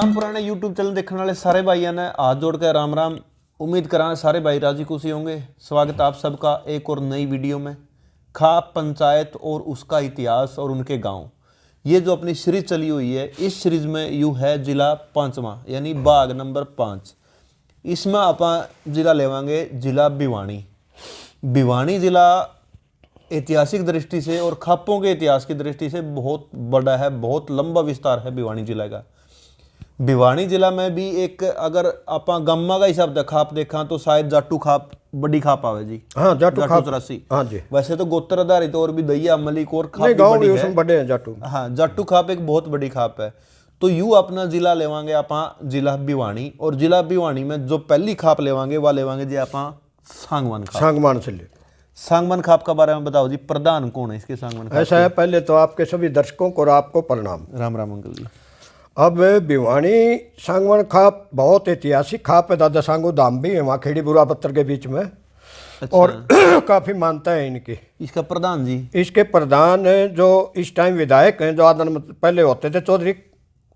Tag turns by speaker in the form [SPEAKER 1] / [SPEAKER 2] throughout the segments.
[SPEAKER 1] राम पुराने YouTube channel देखने वाले सारे भाइयों ने हाथ जोड़कर राम राम। उम्मीद करा सारे भाई राजी खुशी होंगे। स्वागत आप सबका एक और नई वीडियो में। खाप पंचायत और उसका इतिहास और उनके गांव, ये जो अपनी सीरीज चली हुई है, इस सीरीज में यूँ है जिला पांचवा यानी बाग नंबर 5। इसमें आप जिला लेवांगे जिला भिवानी। भिवानी जिला ऐतिहासिक दृष्टि से और खापों के इतिहास की दृष्टि से बहुत बड़ा है, बहुत लंबा विस्तार है भिवानी जिला का। भिवानी जिला में भी एक अगर आप गम्मा का हिसाब से खाप देखा तो शायद जाटू खाप बड़ी खाप आवे जी।
[SPEAKER 2] हाँ, जाटू खाप
[SPEAKER 1] 84।
[SPEAKER 2] हाँ जी।
[SPEAKER 1] वैसे तो गोत्र आधारित और भी दैया मलिक और खाप
[SPEAKER 2] गांव
[SPEAKER 1] बड़ी
[SPEAKER 2] भी
[SPEAKER 1] है।
[SPEAKER 2] उसमें बड़े हैं जाटू।
[SPEAKER 1] हाँ, जाटू खाप एक बहुत बड़ी खाप है। तो यूँ अपना जिला लेवांगे आप जिला भिवानी, और जिला भिवानी में जो पहली खाप लेवांगे वह लेवांगे जी आप सांगवान खाप।
[SPEAKER 2] सांगवान से ले
[SPEAKER 1] सांगवान खाप का बारे में बताओ जी, प्रधान कौन है इसके सांगवान खाप?
[SPEAKER 2] ऐसा है, पहले तो आपके सभी दर्शकों को और आपको प्रणाम।
[SPEAKER 1] राम राम अंकल जी।
[SPEAKER 2] अब भिवानी सांगवान खाप बहुत ऐतिहासिक खाप है। दादा सांगो धाम भी है वहाँ खेड़ी बुरा पत्थर के बीच में।
[SPEAKER 1] अच्छा।
[SPEAKER 2] और काफ़ी मानता है इनकी।
[SPEAKER 1] इसका प्रधान जी,
[SPEAKER 2] इसके प्रधान जो इस टाइम विधायक हैं, जो आदन पहले होते थे चौधरी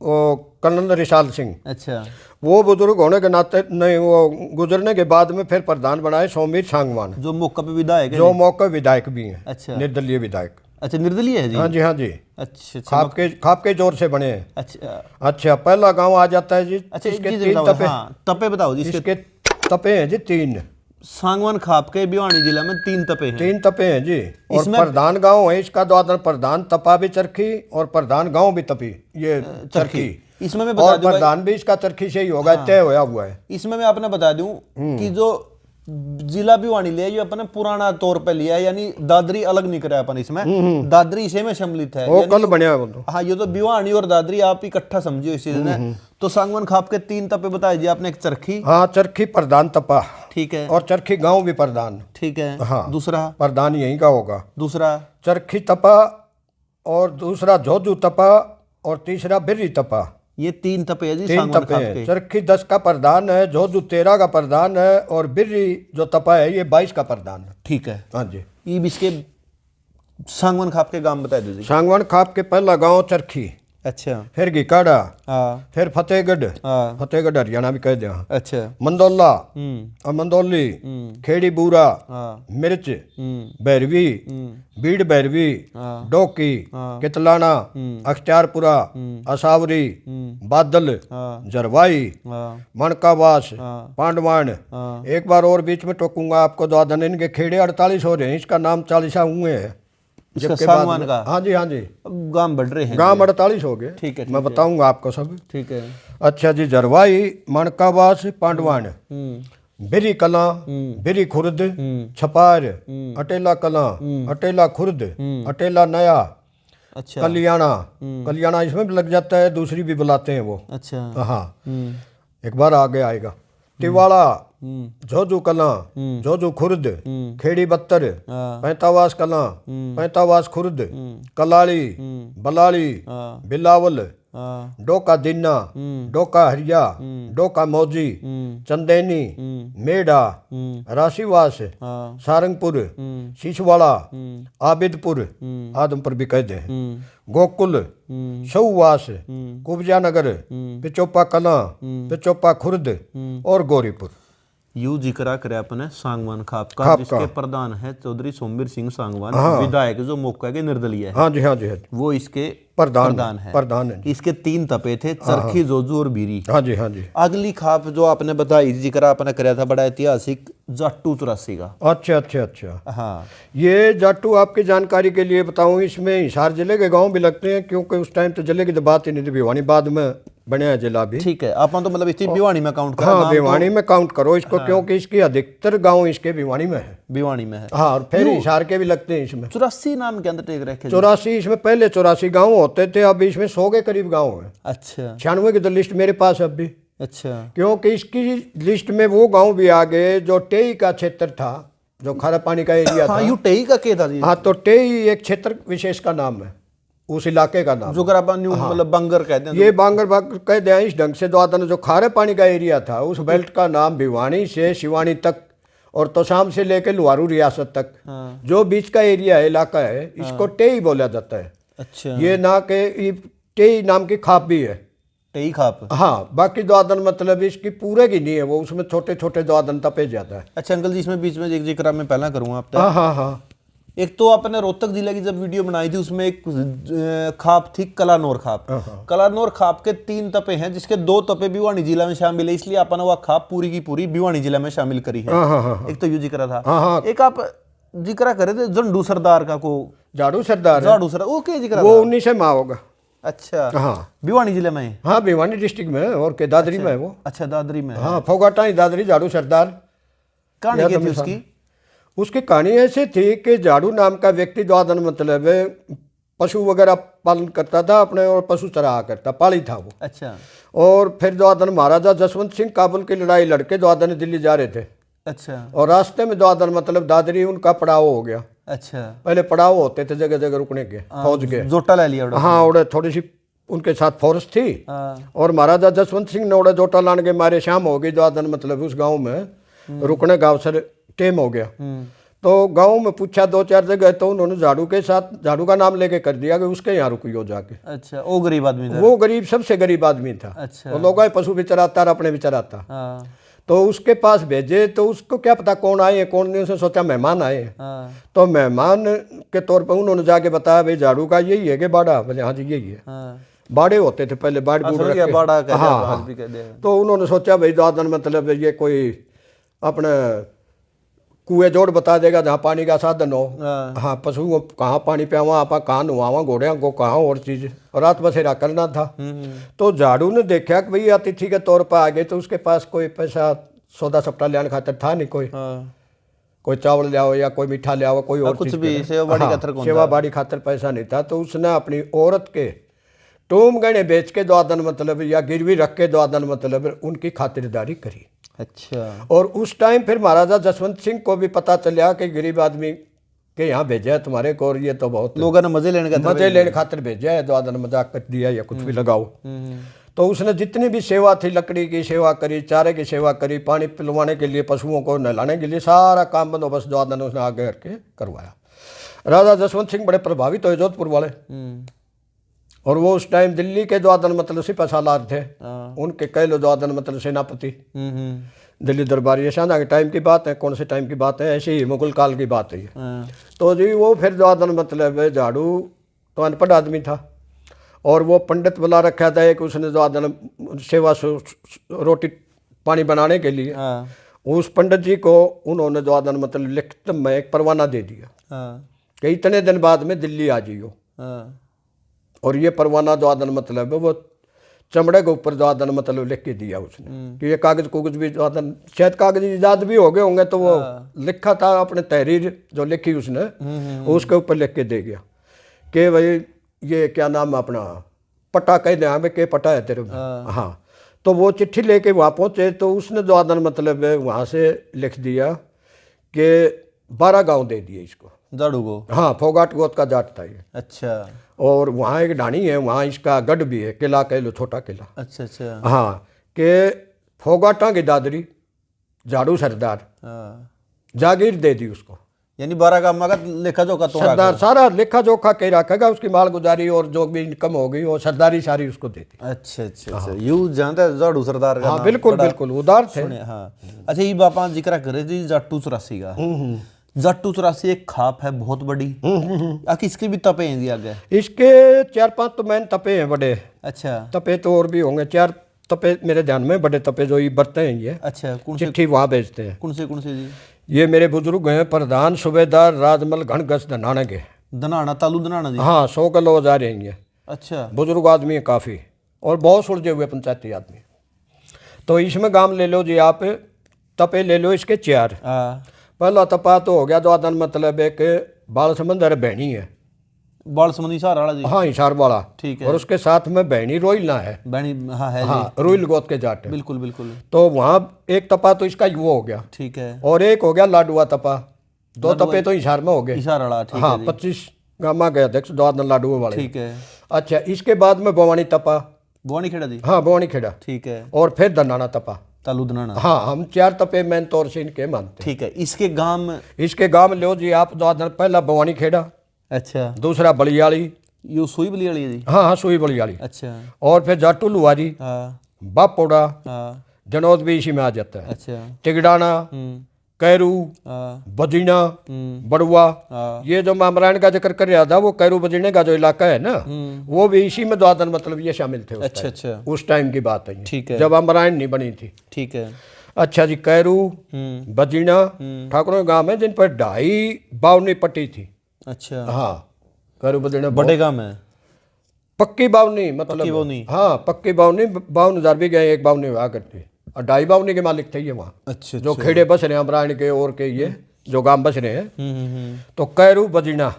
[SPEAKER 2] कर्नल रिसाल सिंह।
[SPEAKER 1] अच्छा।
[SPEAKER 2] वो बुजुर्ग होने के नाते नहीं, वो गुजरने के बाद में फिर प्रधान बनाए सोमवीर सांगवान,
[SPEAKER 1] जो मौका पे विधायक है
[SPEAKER 2] जो मौका विधायक भी हैं।
[SPEAKER 1] अच्छा।
[SPEAKER 2] निर्दलीय विधायक।
[SPEAKER 1] अच्छा, निर्दलीय है जी।
[SPEAKER 2] हाँ जी, हाँ जी।
[SPEAKER 1] अच्छा अच्छा।
[SPEAKER 2] खाप के जोर से बने हैं।
[SPEAKER 1] अच्छा
[SPEAKER 2] अच्छा, पहला गांव आ जाता है जी।
[SPEAKER 1] अच्छा,
[SPEAKER 2] इसके
[SPEAKER 1] जी
[SPEAKER 2] 3
[SPEAKER 1] बताओ।
[SPEAKER 2] तपे।
[SPEAKER 1] हाँ, तपे बताओ जी।
[SPEAKER 2] इसके तपे हैं जी 3।
[SPEAKER 1] सांगवान खाप के भिवानी जिला में 3 तपे हैं।
[SPEAKER 2] 3 तपे हैं जी। और
[SPEAKER 1] इसमें
[SPEAKER 2] प्रधान गांव है इसका, द्वादन प्रधान तपा भी चरखी और प्रधान गांव भी तपी, ये चरखी।
[SPEAKER 1] इसमें मैं बता
[SPEAKER 2] और
[SPEAKER 1] दूं,
[SPEAKER 2] प्रधान भी इसका चरखी से ही होगा, तय होया हुआ है।
[SPEAKER 1] इसमें मैं आपने बता दूं कि जो जिला भिवानी लिया ये अपने पुराना तौर पे लिया है, यानी दादरी अलग नहीं करा अपन इसमें। दादरी इसे में सम्मिलित है।
[SPEAKER 2] वो कल बनया है वो तो।
[SPEAKER 1] हाँ, ये तो भिवानी और दादरी आप इकट्ठा समझियो इस चीज ने। तो सांगवान खाप के 3 तपे बताए जी आपने। एक चरखी।
[SPEAKER 2] हाँ, चरखी प्रधान तपा।
[SPEAKER 1] ठीक है।
[SPEAKER 2] और चरखी गांव भी प्रधान।
[SPEAKER 1] ठीक है।
[SPEAKER 2] हाँ।
[SPEAKER 1] दूसरा
[SPEAKER 2] प्रधान यहीं का होगा।
[SPEAKER 1] दूसरा
[SPEAKER 2] चरखी तपा, और दूसरा झोजू तपा, और तीसरा बिर्री तपा।
[SPEAKER 1] ये 3 तपे है जी
[SPEAKER 2] 3
[SPEAKER 1] सांगवान
[SPEAKER 2] तपे
[SPEAKER 1] खाप
[SPEAKER 2] हैं।
[SPEAKER 1] के।
[SPEAKER 2] चरखी 10 का प्रधान है, झोजू 13 का प्रधान है, और बिर्री जो तपा है ये 22 का प्रधान है।
[SPEAKER 1] ठीक है।
[SPEAKER 2] हाँ जी।
[SPEAKER 1] ये इसके सांगवान खाप के गांव बता दीजिए।
[SPEAKER 2] सांगवान खाप के पहला गांव चरखी,
[SPEAKER 1] अच्छा।
[SPEAKER 2] फिर घिकाड़ा,
[SPEAKER 1] हाँ
[SPEAKER 2] फिर फतेहगढ़।
[SPEAKER 1] हाँ।
[SPEAKER 2] फतेहगढ़ हरियाणा भी कह दिया।
[SPEAKER 1] अच्छा।
[SPEAKER 2] मंदोला और मंदोली, खेड़ी बूरा,
[SPEAKER 1] हाँ।
[SPEAKER 2] मिर्च, भैरवी, बीड़ भैरवी, डोकी, कितलाना, अख्तियारपुरा, असावरी, बादल, जरवाई, मणकावास, पांडवान। एक बार और बीच में टोकूंगा आपको, द्वादन इनके खेड़े 48 हो रहे हैं। इसका नाम 40 हुए हैं
[SPEAKER 1] इसका
[SPEAKER 2] जबकि बाद
[SPEAKER 1] सांगवान
[SPEAKER 2] में-
[SPEAKER 1] का।
[SPEAKER 2] हाँ जी, हाँ जी।
[SPEAKER 1] गांव बढ़ रहे हैं।
[SPEAKER 2] गांव 48 हो गए।
[SPEAKER 1] ठीक है।
[SPEAKER 2] मैं बताऊंगा आपको सब।
[SPEAKER 1] ठीक है।
[SPEAKER 2] अच्छा जी, जरवाई, मणकावास, पांडवान, बिरी कला, बिरी खुर्द, छपार, अटेला कला, अटेला खुर्द, अटेला नया,
[SPEAKER 1] अच्छा।
[SPEAKER 2] कलियाणा। कलियाणा इसमें भी लग जाता है, दूसरी भी बुलाते हैं वो।
[SPEAKER 1] अच्छा।
[SPEAKER 2] हाँ, एक बार आगे आएगा। तिवाड़ा, झोजू कला, झोजू खुर्द, खेड़ी बत्तर, पैंतावास कला, पैंतावास खुर्द, कलाड़ी, बलाड़ी, बिलावल, डोका दिन्ना, डोका हरिया, डोका मौजी, चंदेनी, मेढ़ा, राशिवास, सारंगपुर, शीशवाड़ा, आबिदपुर, आदमपुर भी कहते हैं, गोकुल, शौवास, कुब्जा नगर, पिचोपा कला, पिचोपा खुर्द, और गौरीपुर।
[SPEAKER 1] यू जिक्र करे अपने सांगवान खाप का, जिसके प्रधान है चौधरी सोमवीर सिंह सांगवान। विधायक जो मौका के निर्दलीय है।
[SPEAKER 2] हाँ जी, हाँ जी, हाँ जी।
[SPEAKER 1] वो इसके
[SPEAKER 2] प्रधान
[SPEAKER 1] है।
[SPEAKER 2] प्रधान है।
[SPEAKER 1] इसके 3 तपे थे, चरखी, जोजू और बीरी।
[SPEAKER 2] हाँ जी, हाँ जी।
[SPEAKER 1] अगली खाप जो आपने बताई, जिक्र आपने कराया था बड़ा ऐतिहासिक, जाटू 84 का।
[SPEAKER 2] अच्छा अच्छा अच्छा।
[SPEAKER 1] हाँ।
[SPEAKER 2] ये जाटू आपकी जानकारी के लिए बताऊं, इसमें हिसार जिले के गांव भी लगते हैं, क्योंकि उस टाइम तो जिले की तो बात ही नहीं थी। भिवानी बाद में बने है जिला भी।
[SPEAKER 1] ठीक है। अपन तो मतलब इसी भिवानी में काउंट करा।
[SPEAKER 2] हाँ, भिवानी में काउंट करो इसको। हाँ। क्योंकि इसकी अधिकतर गांव इसके भिवानी में है।
[SPEAKER 1] भिवानी में है।
[SPEAKER 2] हाँ, और फिर हिसार के भी लगते हैं इसमें।
[SPEAKER 1] 84 नाम के अंदर टेक रखे।
[SPEAKER 2] 84 इसमें पहले 84 गांव होते थे, अब इसमें 100 के करीब गांव है।
[SPEAKER 1] अच्छा।
[SPEAKER 2] 96 की तो लिस्ट मेरे पास अब भी।
[SPEAKER 1] अच्छा।
[SPEAKER 2] क्योंकि इसकी लिस्ट में वो गांव भी आ गए जो टेई का क्षेत्र था, जो खारा पानी का एरिया
[SPEAKER 1] हाँ,
[SPEAKER 2] था।
[SPEAKER 1] यू टेई का क्या था जी?
[SPEAKER 2] हाँ, तो टेई एक क्षेत्र विशेष का नाम है, उस इलाके का नाम।
[SPEAKER 1] जो अगर अपन मतलब बंगर कहते हैं।
[SPEAKER 2] ये बांगर कहते हैं इस ढंग से। जो खारे पानी का एरिया था, उस बेल्ट का नाम भिवानी से शिवानी तक और तोशाम से लेकर लुहारू रियासत तक जो बीच का एरिया है, इलाका है, इसको टेई बोला जाता है।
[SPEAKER 1] अच्छा।
[SPEAKER 2] ये ना के टेई नाम की खाप भी है,
[SPEAKER 1] टई खाप।
[SPEAKER 2] हाँ, बाकी द्वादन मतलब इसकी पूरे की नहीं है, वो उसमें छोटे छोटे द्वादन तपे जाता है।
[SPEAKER 1] अच्छा अंकल जी, इसमें बीच में एक जिक्र मैं पहला करूँगा आप तक।
[SPEAKER 2] हाँ हाँ हाँ।
[SPEAKER 1] एक तो आपने रोहतक जिले की जब वीडियो बनाई थी उसमें एक खाप थी कलानौर खाप। कलानौर खाप के 3 तपे हैं, जिसके 2 तपे भिवानी जिला में शामिल है, इसलिए आपने वह खाप पूरी की पूरी भिवानी जिला में शामिल करी है। एक तो यू जिक्र था। एक आप जिक्र करे थे झंडू सरदार का को,
[SPEAKER 2] झाड़ू सरदार है।
[SPEAKER 1] झाड़ू सरदार, वो क्या जिक्र
[SPEAKER 2] वो
[SPEAKER 1] था?
[SPEAKER 2] 19 माह होगा।
[SPEAKER 1] अच्छा
[SPEAKER 2] हाँ
[SPEAKER 1] भिवानी जिले में है?
[SPEAKER 2] हाँ, भिवानी डिस्ट्रिक्ट में है, और के दादरी में है वो।
[SPEAKER 1] अच्छा दादरी में है।
[SPEAKER 2] हाँ, फोगाटा ही दादरी, झाड़ू सरदार।
[SPEAKER 1] कहानी क्या थी उसकी?
[SPEAKER 2] उसकी कहानी ऐसी थी कि झाड़ू नाम का व्यक्ति द्वादन मतलब पशु वगैरह पालन करता था अपने, और पशु चराया करता, पाली था वो।
[SPEAKER 1] अच्छा।
[SPEAKER 2] और फिर द्वादन महाराजा जसवंत सिंह काबुल की लड़ाई लड़के द्वादन दिल्ली जा रहे थे।
[SPEAKER 1] अच्छा।
[SPEAKER 2] और रास्ते में द्वादन मतलब दादरी उनका पड़ाव हो गया।
[SPEAKER 1] अच्छा।
[SPEAKER 2] पहले पड़ाव होते थे जगह जगह रुकने के, फौज के।
[SPEAKER 1] जोटा ले लिया उड़ा।
[SPEAKER 2] हाँ, उड़े थोड़ी सी उनके साथ फोर्स थी। और महाराजा जसवंत सिंह ने उड़े जोटा लाने के मारे शाम हो गई द्वादन मतलब उस गाँव में रुकने का अवसर टेम हो गया। तो गांव में पूछा 2-4 जगह, तो उन्होंने झाड़ू के साथ झाड़ू का नाम लेके कर दिया कि उसके यहाँ रुकियो जाके।
[SPEAKER 1] अच्छा, वो गरीब आदमी था?
[SPEAKER 2] वो गरीब, सबसे गरीब आदमी था।
[SPEAKER 1] अच्छा।
[SPEAKER 2] तो लोग पशु भी चराता और अपने भी चराता।
[SPEAKER 1] हाँ।
[SPEAKER 2] तो उसके पास भेजे, तो उसको क्या पता कौन आए कौन नहीं, उसने सोचा मेहमान आए।
[SPEAKER 1] हाँ।
[SPEAKER 2] तो मेहमान के तौर पर उन्होंने जाके बताया भाई झाड़ू का यही है कि बाड़ा? बोले हाँ जी यही है।
[SPEAKER 1] हाँ।
[SPEAKER 2] बाड़े होते थे पहले, बाड़ बूढ़ रखे।
[SPEAKER 1] बाड़ा कहते हैं,
[SPEAKER 2] हाँ
[SPEAKER 1] आज भी कहते हैं।
[SPEAKER 2] तो उन्होंने सोचा भाई द्वादन मतलब ये कोई अपने कुएं जोड़ बता देगा जहाँ पानी का साधन हो। हाँ, पशु को कहाँ पानी पियावा, आप कहाँ नुआवा, घोड़िया को कहाँ, और चीज़, और रात बसेरा करना था। तो झाड़ू ने देखा कि भाई अतिथि के तौर पर आ गए, तो उसके पास कोई पैसा सौदा सपटा लेने खातर था नहीं कोई। कोई चावल ले आओ या कोई मीठा ले आओ, कोई और
[SPEAKER 1] कुछ
[SPEAKER 2] चीज़
[SPEAKER 1] भी
[SPEAKER 2] सेवा बाड़ी खातर पैसा नहीं था। तो उसने अपनी औरत के टोम गहने बेच के द्वादन मतलब या गिरवी रख के द्वादन मतलब उनकी खातिरदारी करी।
[SPEAKER 1] अच्छा।
[SPEAKER 2] और उस टाइम फिर महाराजा जसवंत सिंह को भी पता चला कि गरीब आदमी के यहाँ भेजा है तुम्हारे को, और ये तो बहुत
[SPEAKER 1] लोगों ने मजे लेने
[SPEAKER 2] खातिर भेजा है, द्वादन मजाक कर दिया या कुछ भी लगाओ। तो उसने जितनी भी सेवा थी, लकड़ी की सेवा करी, चारे की सेवा करी, पानी पिलवाने के लिए, पशुओं को नहलाने के लिए, सारा काम बंदोबस्त द्वादन उसने आगे करके करवाया। राजा जसवंत सिंह बड़े प्रभावित हुए जोधपुर वाले। और वो उस टाइम दिल्ली के द्वादन मतलब सिपा सालार थे, उनके कह लो द्वादन मतलब सेनापति, दिल्ली दरबार। ये शाहजहां के टाइम की बात है, कौन से टाइम की बात है, ऐसे ही मुगल काल की बात है ये। तो जी वो फिर द्वादन मतलब झाड़ू तो अनपढ़ आदमी था, और वो पंडित बुला रखा था एक उसने द्वादन सेवा रोटी पानी बनाने के लिए। उस पंडित जी को उन्होंने द्वादन मतलब लिखित में एक परवाना दे दिया कि इतने दिन बाद में दिल्ली आ जाइयो। और ये परवाना द्वादन मतलब वो चमड़े के ऊपर द्वादन मतलब लिख के दिया उसने कि ये कागज कुगज भी द्वादन, शायद कागज ईजाद भी हो गए होंगे, तो वो लिखा था अपने तहरीर जो लिखी उसने, उसके ऊपर लिख के दे गया कि भाई ये क्या नाम है अपना पट्टा कह दे, हमें के पट्टा है तेरे में। हाँ, तो वो चिट्ठी लेके वहाँ पहुँचे, तो उसने द्वादन मतलब वहाँ से लिख दिया कि 12 गाँव दे दिए इसको,
[SPEAKER 1] झाड़ू को।
[SPEAKER 2] हाँ, फोगाट गोत का जाट था ये।
[SPEAKER 1] अच्छा।
[SPEAKER 2] और वहाँ एक ढाणी है, वहाँ इसका गढ़ भी है, किला कह लो, छोटा किला।
[SPEAKER 1] अच्छा अच्छा।
[SPEAKER 2] हाँ, के फोगाटा की दादरी झाड़ू सरदार जागीर दे दी उसको,
[SPEAKER 1] यानी 12 गाँव का लेखा जोखा तो
[SPEAKER 2] सरदार सारा लेखा जोखा के रखेगा, उसकी माल गुजारी और जो भी इनकम होगी वो सरदारी सारी उसको दे दी।
[SPEAKER 1] अच्छा अच्छा अच्छा, यू जानते हैं झाड़ू सरदार का?
[SPEAKER 2] हाँ बिल्कुल बिल्कुल, उदार थे।
[SPEAKER 1] हाँ। अच्छा, ये बापा जिक्र करे जी जाटू 84 का। जाटू 84 एक खाप है बहुत बड़ी। आखिर इसके भी तपे हैं जी आगे?
[SPEAKER 2] इसके 4-5 तो मैन तपे हैं बड़े।
[SPEAKER 1] अच्छा।
[SPEAKER 2] तपे तो और भी होंगे, 4 तपे मेरे ध्यान में, बड़े तपे जो ये बरते हैं ये।
[SPEAKER 1] अच्छा, कौन से?
[SPEAKER 2] चिट्ठी वहाँ भेजते हैं।
[SPEAKER 1] कौन से जी?
[SPEAKER 2] ये मेरे बुजुर्ग हैं, प्रधान सूबेदार राजमल घन गज धनाना के।
[SPEAKER 1] धनाना, तालू धनाना जी?
[SPEAKER 2] हाँ, 100 किलो जा रहे हैं ये।
[SPEAKER 1] अच्छा।
[SPEAKER 2] बुजुर्ग आदमी है काफ़ी, और बहुत सुलझे हुए पंचायती आदमी। तो इसमें गांव ले लो जी आप, तपे ले लो इसके 4। पहला तपा तो हो गया द्वादन मतलब एक बाल समंदर बहनी है,
[SPEAKER 1] बाल समंदी हिसार वाला जी?
[SPEAKER 2] हाँ, हिसार वाला।
[SPEAKER 1] ठीक है।
[SPEAKER 2] और उसके साथ में बहनी रोइल ना है,
[SPEAKER 1] बहनी। हाँ है।
[SPEAKER 2] हाँ, रोइल गोत के जाट है।
[SPEAKER 1] बिल्कुल बिल्कुल।
[SPEAKER 2] तो वहाँ एक तपा तो इसका वो हो गया।
[SPEAKER 1] ठीक है।
[SPEAKER 2] और एक हो गया लाडुआ तपा, 2 तपे तो हिसार में हो गए।
[SPEAKER 1] हिसार वाला, ठीक है।
[SPEAKER 2] हाँ, 25 गामा गए अध्यक्ष द्वादन लाडुआ वाले।
[SPEAKER 1] ठीक है।
[SPEAKER 2] अच्छा, इसके बाद में भवानी तपा,
[SPEAKER 1] भवानी खेड़ा जी?
[SPEAKER 2] हाँ, भवानी खेड़ा।
[SPEAKER 1] ठीक है।
[SPEAKER 2] और फिर धनाना तपा,
[SPEAKER 1] तालू धनाना।
[SPEAKER 2] हाँ, हम 4 तपे मेन तौर से इनके मानते हैं।
[SPEAKER 1] ठीक है। इसके गांव में?
[SPEAKER 2] इसके गांव लो जी आप द्वादन, पहला भवानी खेड़ा।
[SPEAKER 1] अच्छा।
[SPEAKER 2] दूसरा बलियाली।
[SPEAKER 1] यो सुई बली वाली है जी।
[SPEAKER 2] हाँ हाँ सुई बली वाली।
[SPEAKER 1] अच्छा।
[SPEAKER 2] और फिर जाटू लुहारी,
[SPEAKER 1] हाँ
[SPEAKER 2] बापोड़ा,
[SPEAKER 1] हाँ।
[SPEAKER 2] जनौद भी इसी में आ जाता है।
[SPEAKER 1] अच्छा।
[SPEAKER 2] तिगड़ाना, कैरू,
[SPEAKER 1] हाँ
[SPEAKER 2] बजीना, बड़ुआ,
[SPEAKER 1] हाँ।
[SPEAKER 2] ये जो मामरान का जिक्र कर रहा था वो कैरू बजीने का जो इलाका है ना, वो भी इसी में द्वादन मतलब ये शामिल थे।
[SPEAKER 1] अच्छा अच्छा।
[SPEAKER 2] उस टाइम की बात है ये,
[SPEAKER 1] ठीक है।
[SPEAKER 2] जब अमरायण नहीं बनी थी।
[SPEAKER 1] ठीक है।
[SPEAKER 2] अच्छा जी, कैरू, बजीना ठाकुरों के गांव है जिन पर 2.5 बावनी पट्टी थी।
[SPEAKER 1] अच्छा।
[SPEAKER 2] हाँ कैरू बजीना
[SPEAKER 1] बड़े गांव में
[SPEAKER 2] पक्की बावनी मतलब
[SPEAKER 1] पक्की बावनी।
[SPEAKER 2] हाँ पक्की बावनी, 52,000 भी गए एक बावनी हुआ करती, और 2.5 बावनी के मालिक थे ये वहाँ।
[SPEAKER 1] अच्छा।
[SPEAKER 2] जो खेड़े बस रहे हैं अमरायण के और के ये जो गांव बस रहे हैं।
[SPEAKER 1] हम्म।
[SPEAKER 2] तो कैरू बजीना,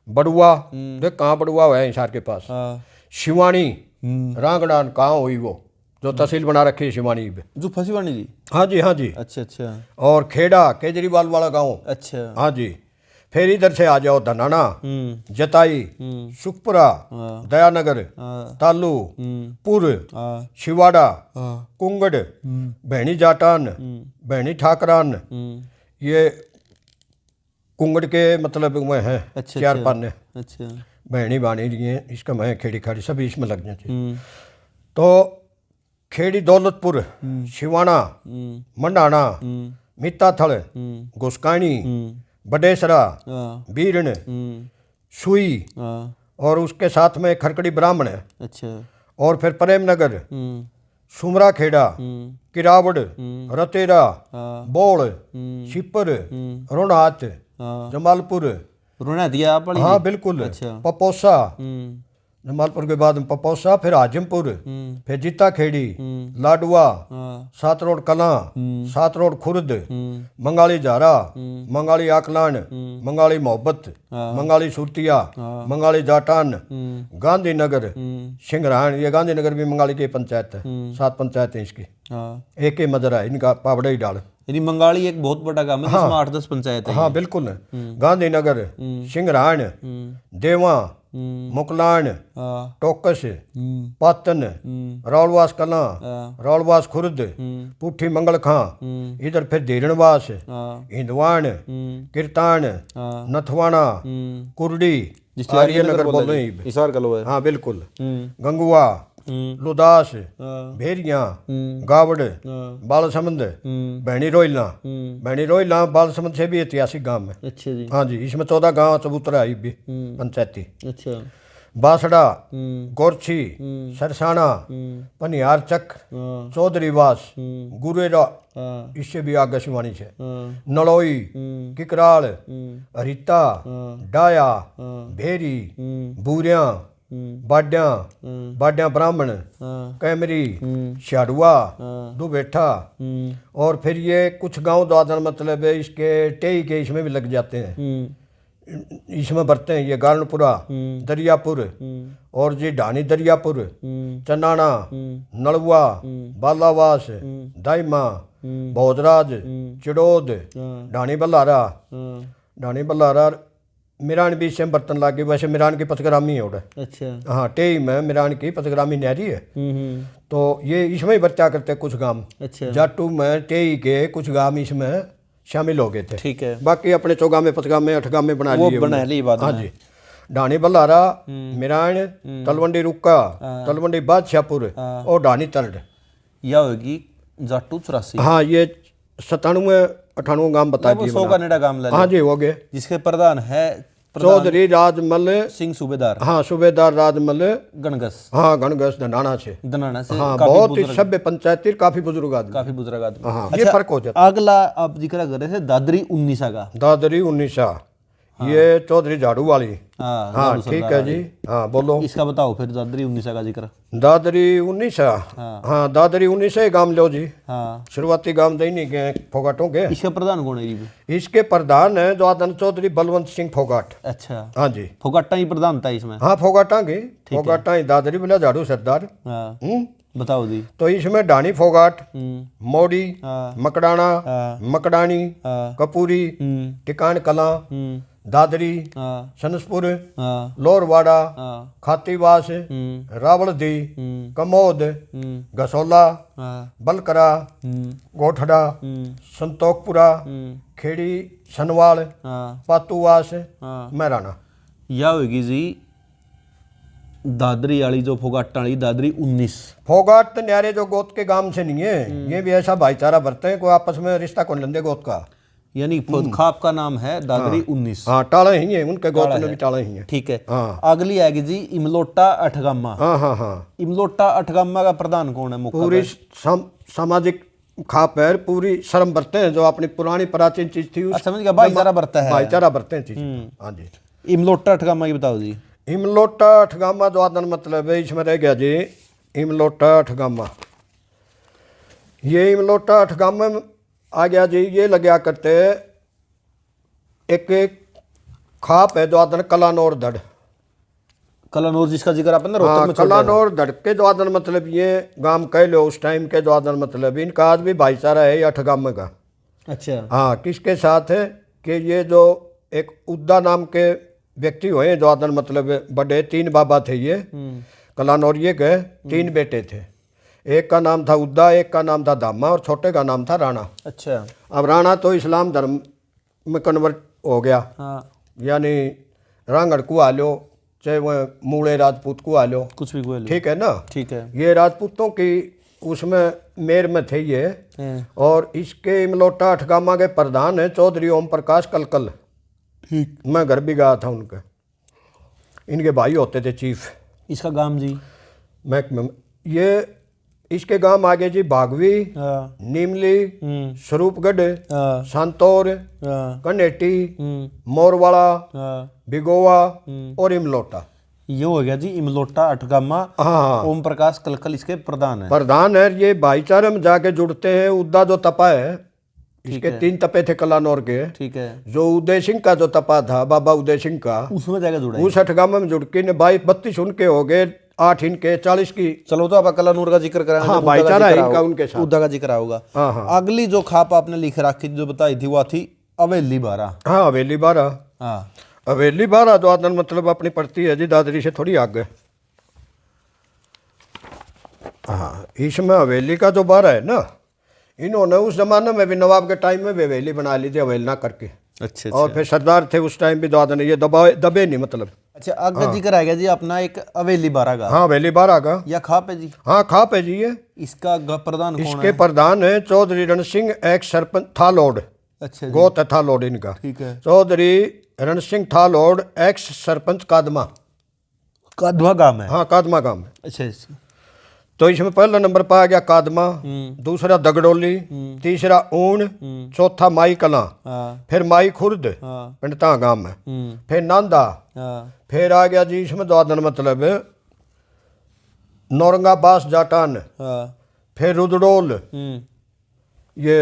[SPEAKER 2] बड़ुआ, देख कहाँ बड़ुआ है हिसार के पास,
[SPEAKER 1] हाँ।
[SPEAKER 2] शिवानी, रांगड़ान कहाँ हुई वो जो तहसील बना रखी है शिवानी पे।
[SPEAKER 1] जो फसीवानी जी।
[SPEAKER 2] हाँ जी हाँ जी।
[SPEAKER 1] अच्छा अच्छा।
[SPEAKER 2] और खेड़ा केजरीवाल वाला गांव।
[SPEAKER 1] अच्छा।
[SPEAKER 2] हाँ जी। फिर इधर से आ जाओ धनाना, जताई, सुखपुरा, दयानगर, तालू, पुर, शिवाड़ा, कुंगड़, भैनी जाटान, भैनी ठाकरान, ये कुंगड़ के मतलब में है।
[SPEAKER 1] अच्छा,
[SPEAKER 2] 4 पाने।
[SPEAKER 1] अच्छा।
[SPEAKER 2] भैनी बानी ये इसका मैं खेड़ी खाड़ी सभी इसमें लग जाते। तो खेड़ी दौलतपुर, शिवाना, मंडाना, मिताथल, गुस्कानी, बडेसरा, बीरण, सुई, और उसके साथ में खरकड़ी ब्राह्मण है।
[SPEAKER 1] अच्छा।
[SPEAKER 2] और फिर प्रेमनगर, सुमरा खेड़ा, किरावड़, रतेरा, बोल, शिपर, रोनाथ, जमालपुर,
[SPEAKER 1] रोना दिया आप वाली।
[SPEAKER 2] हाँ बिल्कुल।
[SPEAKER 1] अच्छा।
[SPEAKER 2] पपोसा, जमालपुर के बाद में पपोसा, फिर हाजिमपुर, फिर जीता खेड़ी, लाडुआ, सात रोड कलां, सात रोड खुर्द, मंगाली झारा, मंगाली आकलान, मंगाली मोहब्बत, मंगाली सुरतिया, मंगाली जाटान, गांधीनगर, सिंगरान, ये गांधीनगर भी मंगाली की पंचायत है। 7 पंचायत है इसकी। एक ही मदर है इनका पावड़ा ही डाल।
[SPEAKER 1] यानी मंगाली एक बहुत बड़ा गांव है जिसमें 8-10 पंचायत है।
[SPEAKER 2] हाँ बिल्कुल। गांधीनगर, सिंगरान, देवा, मुकलान, टोकस, पातन, रौलवास कलां, रौलवास खुर्द, पुठी मंगल खां, इधर फिर धीरणवास, हिंदवान, किरतान, नथवाना, कुरडी, आर्यनगर बोल रहे हैं
[SPEAKER 1] हिसार कलो है।
[SPEAKER 2] हाँ बिल्कुल। गंगुआ, लुदास, भेरिया, गावड़, बालसमंद, भैनी रोहिला बालसमंद से भी ऐतिहासिक गांव है। अच्छा जी। हाँ जी, इसमें 14 गांव चबूतरा है भी पंचायती। अच्छा। बासड़ा, गोरछी, सरसाना, पनिहार चक, चौधरीवास, गुरेरा, इससे भी आगे शिवानी से, नड़ोई, किकराल, हरिता, डाया, भेरी, बूरिया, बाड्या ब्राह्मण, कैमरी, शाडुआ, दुबेठा, और फिर ये कुछ गांव दादन मतलब इसके टेई के इसमें भी लग जाते हैं। इसमें बरते हैं ये गालनपुरा, दरियापुर, और जी ढानी दरियापुर, चन्नाना, नलुआ, बालावास, दाइमा, भोजराज, चिड़ोद, ढानी बल्लारा, मिरान भी इससे बर्तन लागे। वैसे मिरान की पचग्रामी है उड़ा। अच्छा। हाँ टेई में मिरान की पचग्रामी नहरी है। तो ये इसमें ही बर्चा करते कुछ गांव। अच्छा। जाटू में टेई के कुछ गांव इसमें शामिल हो गए थे। ठीक है। बाकी अपने 4 में 5 में 8 में बना लिए बात। हाँ जी। ढानी बल्लारा, मिरान, तलवंडी रुक्का, तलवंडी बादशाहपुर, और ढानी तरड।
[SPEAKER 1] यह होगी जाटू 84।
[SPEAKER 2] हाँ ये 97-98 गांव बता दिए।
[SPEAKER 1] 100 का नेड़ा गांव ले।
[SPEAKER 2] हाँ जी हो गए।
[SPEAKER 1] जिसके प्रधान है
[SPEAKER 2] चौधरी राजमल
[SPEAKER 1] सिंह सूबेदार।
[SPEAKER 2] हाँ सूबेदार राजमल
[SPEAKER 1] गणगस।
[SPEAKER 2] हाँ गणगस धनाना से।
[SPEAKER 1] हाँ
[SPEAKER 2] बहुत ही सभ्य पंचायती, काफी बुजुर्ग आदमी। हाँ ये फर्क हो जाता।
[SPEAKER 1] अगला आप जिक्र कर रहे थे दादरी 19 का।
[SPEAKER 2] दादरी 19 ये चौधरी झाड़ू वाली। हाँ ठीक है जी। हाँ बोलो
[SPEAKER 1] इसका बताओ फिर दादरी 19 का जिक्र।
[SPEAKER 2] दादरी 19। हाँ दादरी 19 गांव लो जी। हाँ शुरुआती गांव नहीं के फोगाटों के।
[SPEAKER 1] इसके प्रधान कौन है जी? इसके
[SPEAKER 2] प्रधान है द्वादन चौधरी बलवंत सिंह फोगाट।
[SPEAKER 1] अच्छा।
[SPEAKER 2] हाँ जी
[SPEAKER 1] फोगाटा ही प्रधान था इसमें।
[SPEAKER 2] हाँ फोगाटा की फोगाटा ही दादरी बोला झाड़ू सरदार।
[SPEAKER 1] बताओ जी। तो
[SPEAKER 2] इसमें ढानी फोगाट, मोड़ी, मकड़ाना, मकड़ानी, कपूरी, टिकान कला, दादरी, सनसपुर, लोरवाड़ा, खातीवास, रावलदी, कमोद, गसोला, बलकरा, गोठड़ा, संतोखपुरा, खेड़ी, सनवाल, पातूवास, मैराना।
[SPEAKER 1] यह होगी जी दादरी वाली जो फोगाटा वाली दादरी 19।
[SPEAKER 2] फोगाट तो न्यारे जो गोत के गांव से नहीं है, ये भी ऐसा भाईचारा बरते हैं, कोई आपस में रिश्ता कौन लेंदे गोत का।
[SPEAKER 1] यानी खाप का नाम है दादरी 19।
[SPEAKER 2] हाँ, टाला ही है, उनके गोत में भी टाला ही है।
[SPEAKER 1] ठीक है।
[SPEAKER 2] हाँ।
[SPEAKER 1] अगली आएगी जी इमलोटा अठगामा।
[SPEAKER 2] हाँ हाँ हाँ।
[SPEAKER 1] इमलोटा अठगामा का प्रधान कौन है? मुख्य
[SPEAKER 2] पूरी सामाजिक खाप है, पूरी शर्म बरते हैं, जो अपनी पुरानी प्राचीन चीज थी
[SPEAKER 1] समझ गया, भाईचारा बरता है,
[SPEAKER 2] भाईचारा बरते हैं चीज। हाँ जी।
[SPEAKER 1] इमलोटा अठगामा की बताओ जी।
[SPEAKER 2] इमलोटा अठगामा जो आदन मतलब है, इसमें रह गया जी इमलोटा अठगामा। ये इमलोटा अठगामा में आ गया जी, ये लग्या करते एक खाप है जो आदन कलानौर धड़।
[SPEAKER 1] कलानौर जिसका जिक्र आपने रोहतक
[SPEAKER 2] हाँ,
[SPEAKER 1] में छोड़ा।
[SPEAKER 2] कलानौर धड़ के जो आदन मतलब ये गांव कह लो उस टाइम के जो आदन मतलब इनका आज भी भाईचारा है ये अठगामा का।
[SPEAKER 1] अच्छा।
[SPEAKER 2] हाँ, किसके साथ है कि ये जो एक उद्दा नाम के व्यक्ति हुए जो आदन मतलब बड़े 3 बाबा थे ये कलानौरिये के, 3 बेटे थे। एक का नाम था उद्दा, एक का नाम था दामा और छोटे का नाम था राणा।
[SPEAKER 1] अच्छा।
[SPEAKER 2] अब राणा तो इस्लाम धर्म में कन्वर्ट हो गया।
[SPEAKER 1] हाँ।
[SPEAKER 2] यानी रांगड़ को आ लो, चाहे वह मूले राजपूत को आ लो,
[SPEAKER 1] कुछ भी बोलो।
[SPEAKER 2] ठीक है ना।
[SPEAKER 1] ठीक है।
[SPEAKER 2] ये राजपूतों की उसमें मेर में थे ये। और इसके इमलोटा अठगामा के प्रधान है चौधरी ओम प्रकाश कलकल।
[SPEAKER 1] ठीक।
[SPEAKER 2] मैं घर भी गया था उनके, इनके भाई होते थे चीफ।
[SPEAKER 1] इसका गांव जी?
[SPEAKER 2] मैं ये इसके गांव आगे जी बागवी,
[SPEAKER 1] हाँ।
[SPEAKER 2] नीमली, स्वरूपगढ़,
[SPEAKER 1] हाँ।
[SPEAKER 2] सांतौर,
[SPEAKER 1] हाँ।
[SPEAKER 2] कनेटी, मोरवाड़ा,
[SPEAKER 1] हाँ।
[SPEAKER 2] भिगोवा और इमलोटा।
[SPEAKER 1] ये हो गया जी इमलोटा अठगामा।
[SPEAKER 2] हाँ,
[SPEAKER 1] ओम प्रकाश कलकल इसके प्रधान है।
[SPEAKER 2] प्रधान है। ये भाईचारे में जाके जुड़ते हैं। उद्दा जो तपा है, इसके 3 तपे थे कलानौर के।
[SPEAKER 1] ठीक है।
[SPEAKER 2] जो उदय सिंह का जो तपा था, बाबा उदय सिंह का,
[SPEAKER 1] उसमें जाके जुड़ा।
[SPEAKER 2] उस अठगामा में जुड़ के 22-32 उनके हो गए, 8 इनके, 40 की।
[SPEAKER 1] चलो तो आप कलानूर का जिक्र करा।
[SPEAKER 2] हाँ, भाईचारा है इनका उनके साथ।
[SPEAKER 1] उद्दा का जिक्र होगा।
[SPEAKER 2] हाँ हाँ।
[SPEAKER 1] अगली जो खाप आपने लिख रखी जो बताई थी वो थी हवेली 12।
[SPEAKER 2] हाँ, हवेली 12।
[SPEAKER 1] हाँ।
[SPEAKER 2] हवेली 12 जो आदन मतलब अपनी पड़ती है जी दादरी से थोड़ी आगे। हाँ, इसमें हवेली का जो 12 है ना, इन्होंने उस जमाने में भी नवाब के टाइम में भी हवेली बना ली थी हवेली ना करके।
[SPEAKER 1] अच्छा।
[SPEAKER 2] और फिर सरदार थे उस टाइम भी जो आदन ये दबे नहीं मतलब।
[SPEAKER 1] अच्छा, आगे जिक्र आ गया जी अपना एक हवेली 12 का।
[SPEAKER 2] हाँ, हवेली 12 का।
[SPEAKER 1] या खाप है जी?
[SPEAKER 2] हाँ, खाप है जी ये।
[SPEAKER 1] इसका प्रधान कौन
[SPEAKER 2] इसके
[SPEAKER 1] है?
[SPEAKER 2] प्रधान है चौधरी रण सिंह, एक्स सरपंच थालोड।
[SPEAKER 1] अच्छा जी।
[SPEAKER 2] गोत है थालोड इनका।
[SPEAKER 1] ठीक है।
[SPEAKER 2] चौधरी रण सिंह थालोड, एक्स सरपंच कादमा।
[SPEAKER 1] कादमा गांव है।
[SPEAKER 2] हाँ, कादमा गांव में।
[SPEAKER 1] अच्छा।
[SPEAKER 2] तो इसमें पहला नंबर पर आ गया कादमा, दूसरा दगडोली, तीसरा ऊन, चौथा माई कला,
[SPEAKER 1] हाँ।
[SPEAKER 2] फिर माई खुर्द
[SPEAKER 1] हाँ।
[SPEAKER 2] पिंडता गांव में, फिर नांदा,
[SPEAKER 1] हाँ।
[SPEAKER 2] फिर आ गया जी इसमें दादन मतलब नौरंगा बास जाटान,
[SPEAKER 1] हाँ।
[SPEAKER 2] फिर रुदडोल, ये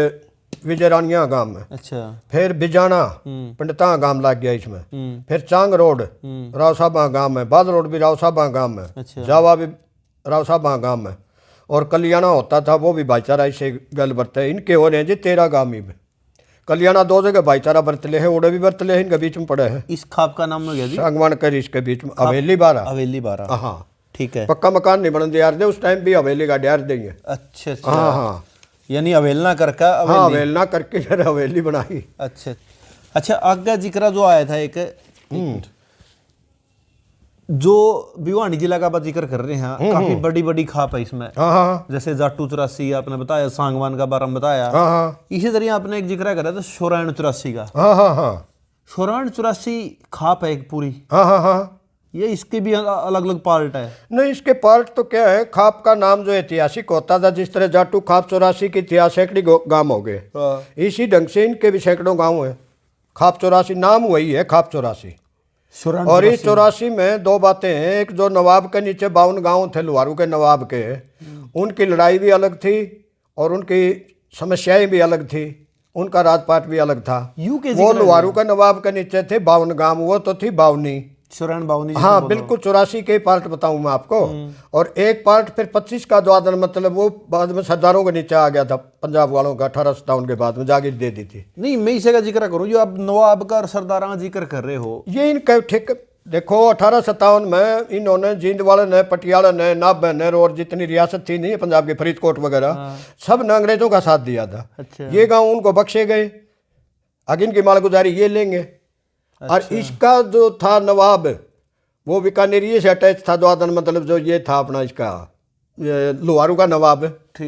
[SPEAKER 2] विजयरानिया गांव में,
[SPEAKER 1] अच्छा।
[SPEAKER 2] फिर बिजाना पिंडता गांव लग गया इसमें, फिर चांग रोड राव साहबा गांव में, बाद रोड भी राव साहबा गांव में,
[SPEAKER 1] अच्छा।
[SPEAKER 2] जावा भी राव साहबा गांव में, और कल्याणा होता था वो भी भाईचारा इससे गल बरते है। इनके हो रहे हैं जी 13 गांव में। कल्याणा 2 जगह भाईचारा बरतले है, ओडे भी बरतले है, इनके बीच में पड़े हैं।
[SPEAKER 1] इस खाप का नाम हो गया जी
[SPEAKER 2] सांगवान कर इसके बीच में हवेली 12।
[SPEAKER 1] हवेली 12।
[SPEAKER 2] हाँ,
[SPEAKER 1] ठीक है।
[SPEAKER 2] पक्का मकान नहीं बन दिया उस टाइम भी हवेली का डेर देंगे।
[SPEAKER 1] अच्छा। अच्छा।
[SPEAKER 2] हाँ हाँ।
[SPEAKER 1] यानी हवेलना करके
[SPEAKER 2] हाँ, हवेलना करके फिर हवेली बनाई।
[SPEAKER 1] अच्छा। अच्छा, आगे जिक्र जो आया था एक जो भिवानी जिला का आप जिक्र कर रहे हैं, काफी बड़ी बड़ी खाप है इसमें।
[SPEAKER 2] हाँ हाँ।
[SPEAKER 1] जैसे जाटू 84 आपने बताया, सांगवान का बारे में बताया।
[SPEAKER 2] हाँ हाँ।
[SPEAKER 1] इसी तरह आपने एक जिक्र करा था शोरायण 84 का।
[SPEAKER 2] हाँ हाँ हाँ।
[SPEAKER 1] शोरायण 84 खाप है एक पूरी।
[SPEAKER 2] हाँ हाँ हाँ।
[SPEAKER 1] ये इसके भी अलग अलग पार्ट है?
[SPEAKER 2] नहीं, इसके पार्ट तो क्या है, खाप का नाम जो ऐतिहासिक होता था, जिस तरह जाटू खाप 84 की इतिहास सैकड़ी गांव हो गए, इसी ढंग से इनके भी सैकड़ों गांव है। खाप 84 नाम वही है, खाप 84। और इस 84 में 2 बातें हैं। एक जो नवाब के नीचे 52 गांव थे लुहारू के नवाब के, उनकी लड़ाई भी अलग थी और उनकी समस्याएं भी अलग थी, उनका राजपाट भी अलग था। वो लुहारू के नवाब के नीचे थे 52 गांव, वो तो थी बावनी,
[SPEAKER 1] शोरायण बावनी।
[SPEAKER 2] हाँ बिल्कुल, 84 के पार्ट बताऊं मैं आपको। और एक पार्ट फिर 25 का द्वादन मतलब वो बाद में सरदारों के नीचे आ गया था, पंजाब वालों का 1857 के बाद में जागीर दे दी थी।
[SPEAKER 1] नहीं, मैं इसे का जिक्र करूं जो आप नवाब का और सरदारों का जिक्र कर रहे हो,
[SPEAKER 2] ये इनका ठीक देखो 1857 में इन्होंने जींद वाले ने, पटियाला ने, नाभा ने और जितनी रियासत थी नहीं पंजाब के, फरीदकोट वगैरह, सब ने अंग्रेजों का साथ दिया था।
[SPEAKER 1] अच्छा।
[SPEAKER 2] ये गाँव उनको बख्शे गए, आगे इनकी मालगुजारी ये लेंगे। और इसका जो था नवाब वो बीकानेरी से अटैच था द्वादन, मतलब जो ये था अपना इसका लोहारू का नवाब,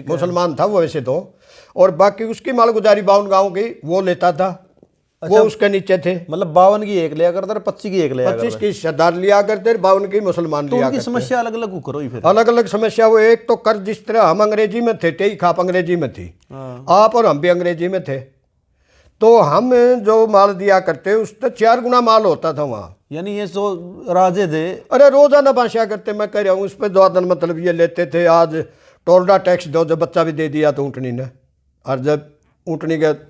[SPEAKER 2] मुसलमान था वो वैसे तो। और बाकी उसकी मालगुजारी 52 गाँव की वो लेता था। वो उसके नीचे थे।
[SPEAKER 1] मतलब 52 की एक लिया करते, 25 की एक लिया
[SPEAKER 2] 25 की सरदार लिया करते, 52 की मुसलमान लिया करते।
[SPEAKER 1] समस्या अलग अलग करो ही फिर।
[SPEAKER 2] अलग अलग समस्या। वो एक तो कर, जिस तरह हम अंग्रेजी में थे, टेई खाप अंग्रेजी में थी, आप और हम भी अंग्रेजी में थे, तो हम जो माल दिया करते उस तो 4 गुना माल होता था वहाँ।
[SPEAKER 1] यानी ये जो राजे थे,
[SPEAKER 2] अरे रोजाना बादशाह करते, मैं कह रहा हूँ उस पर द्वादन मतलब ये लेते थे। आज टोलडा टैक्स दो, जब बच्चा भी दे दिया तो ऊँटनी ने, और जब ऊँटनी के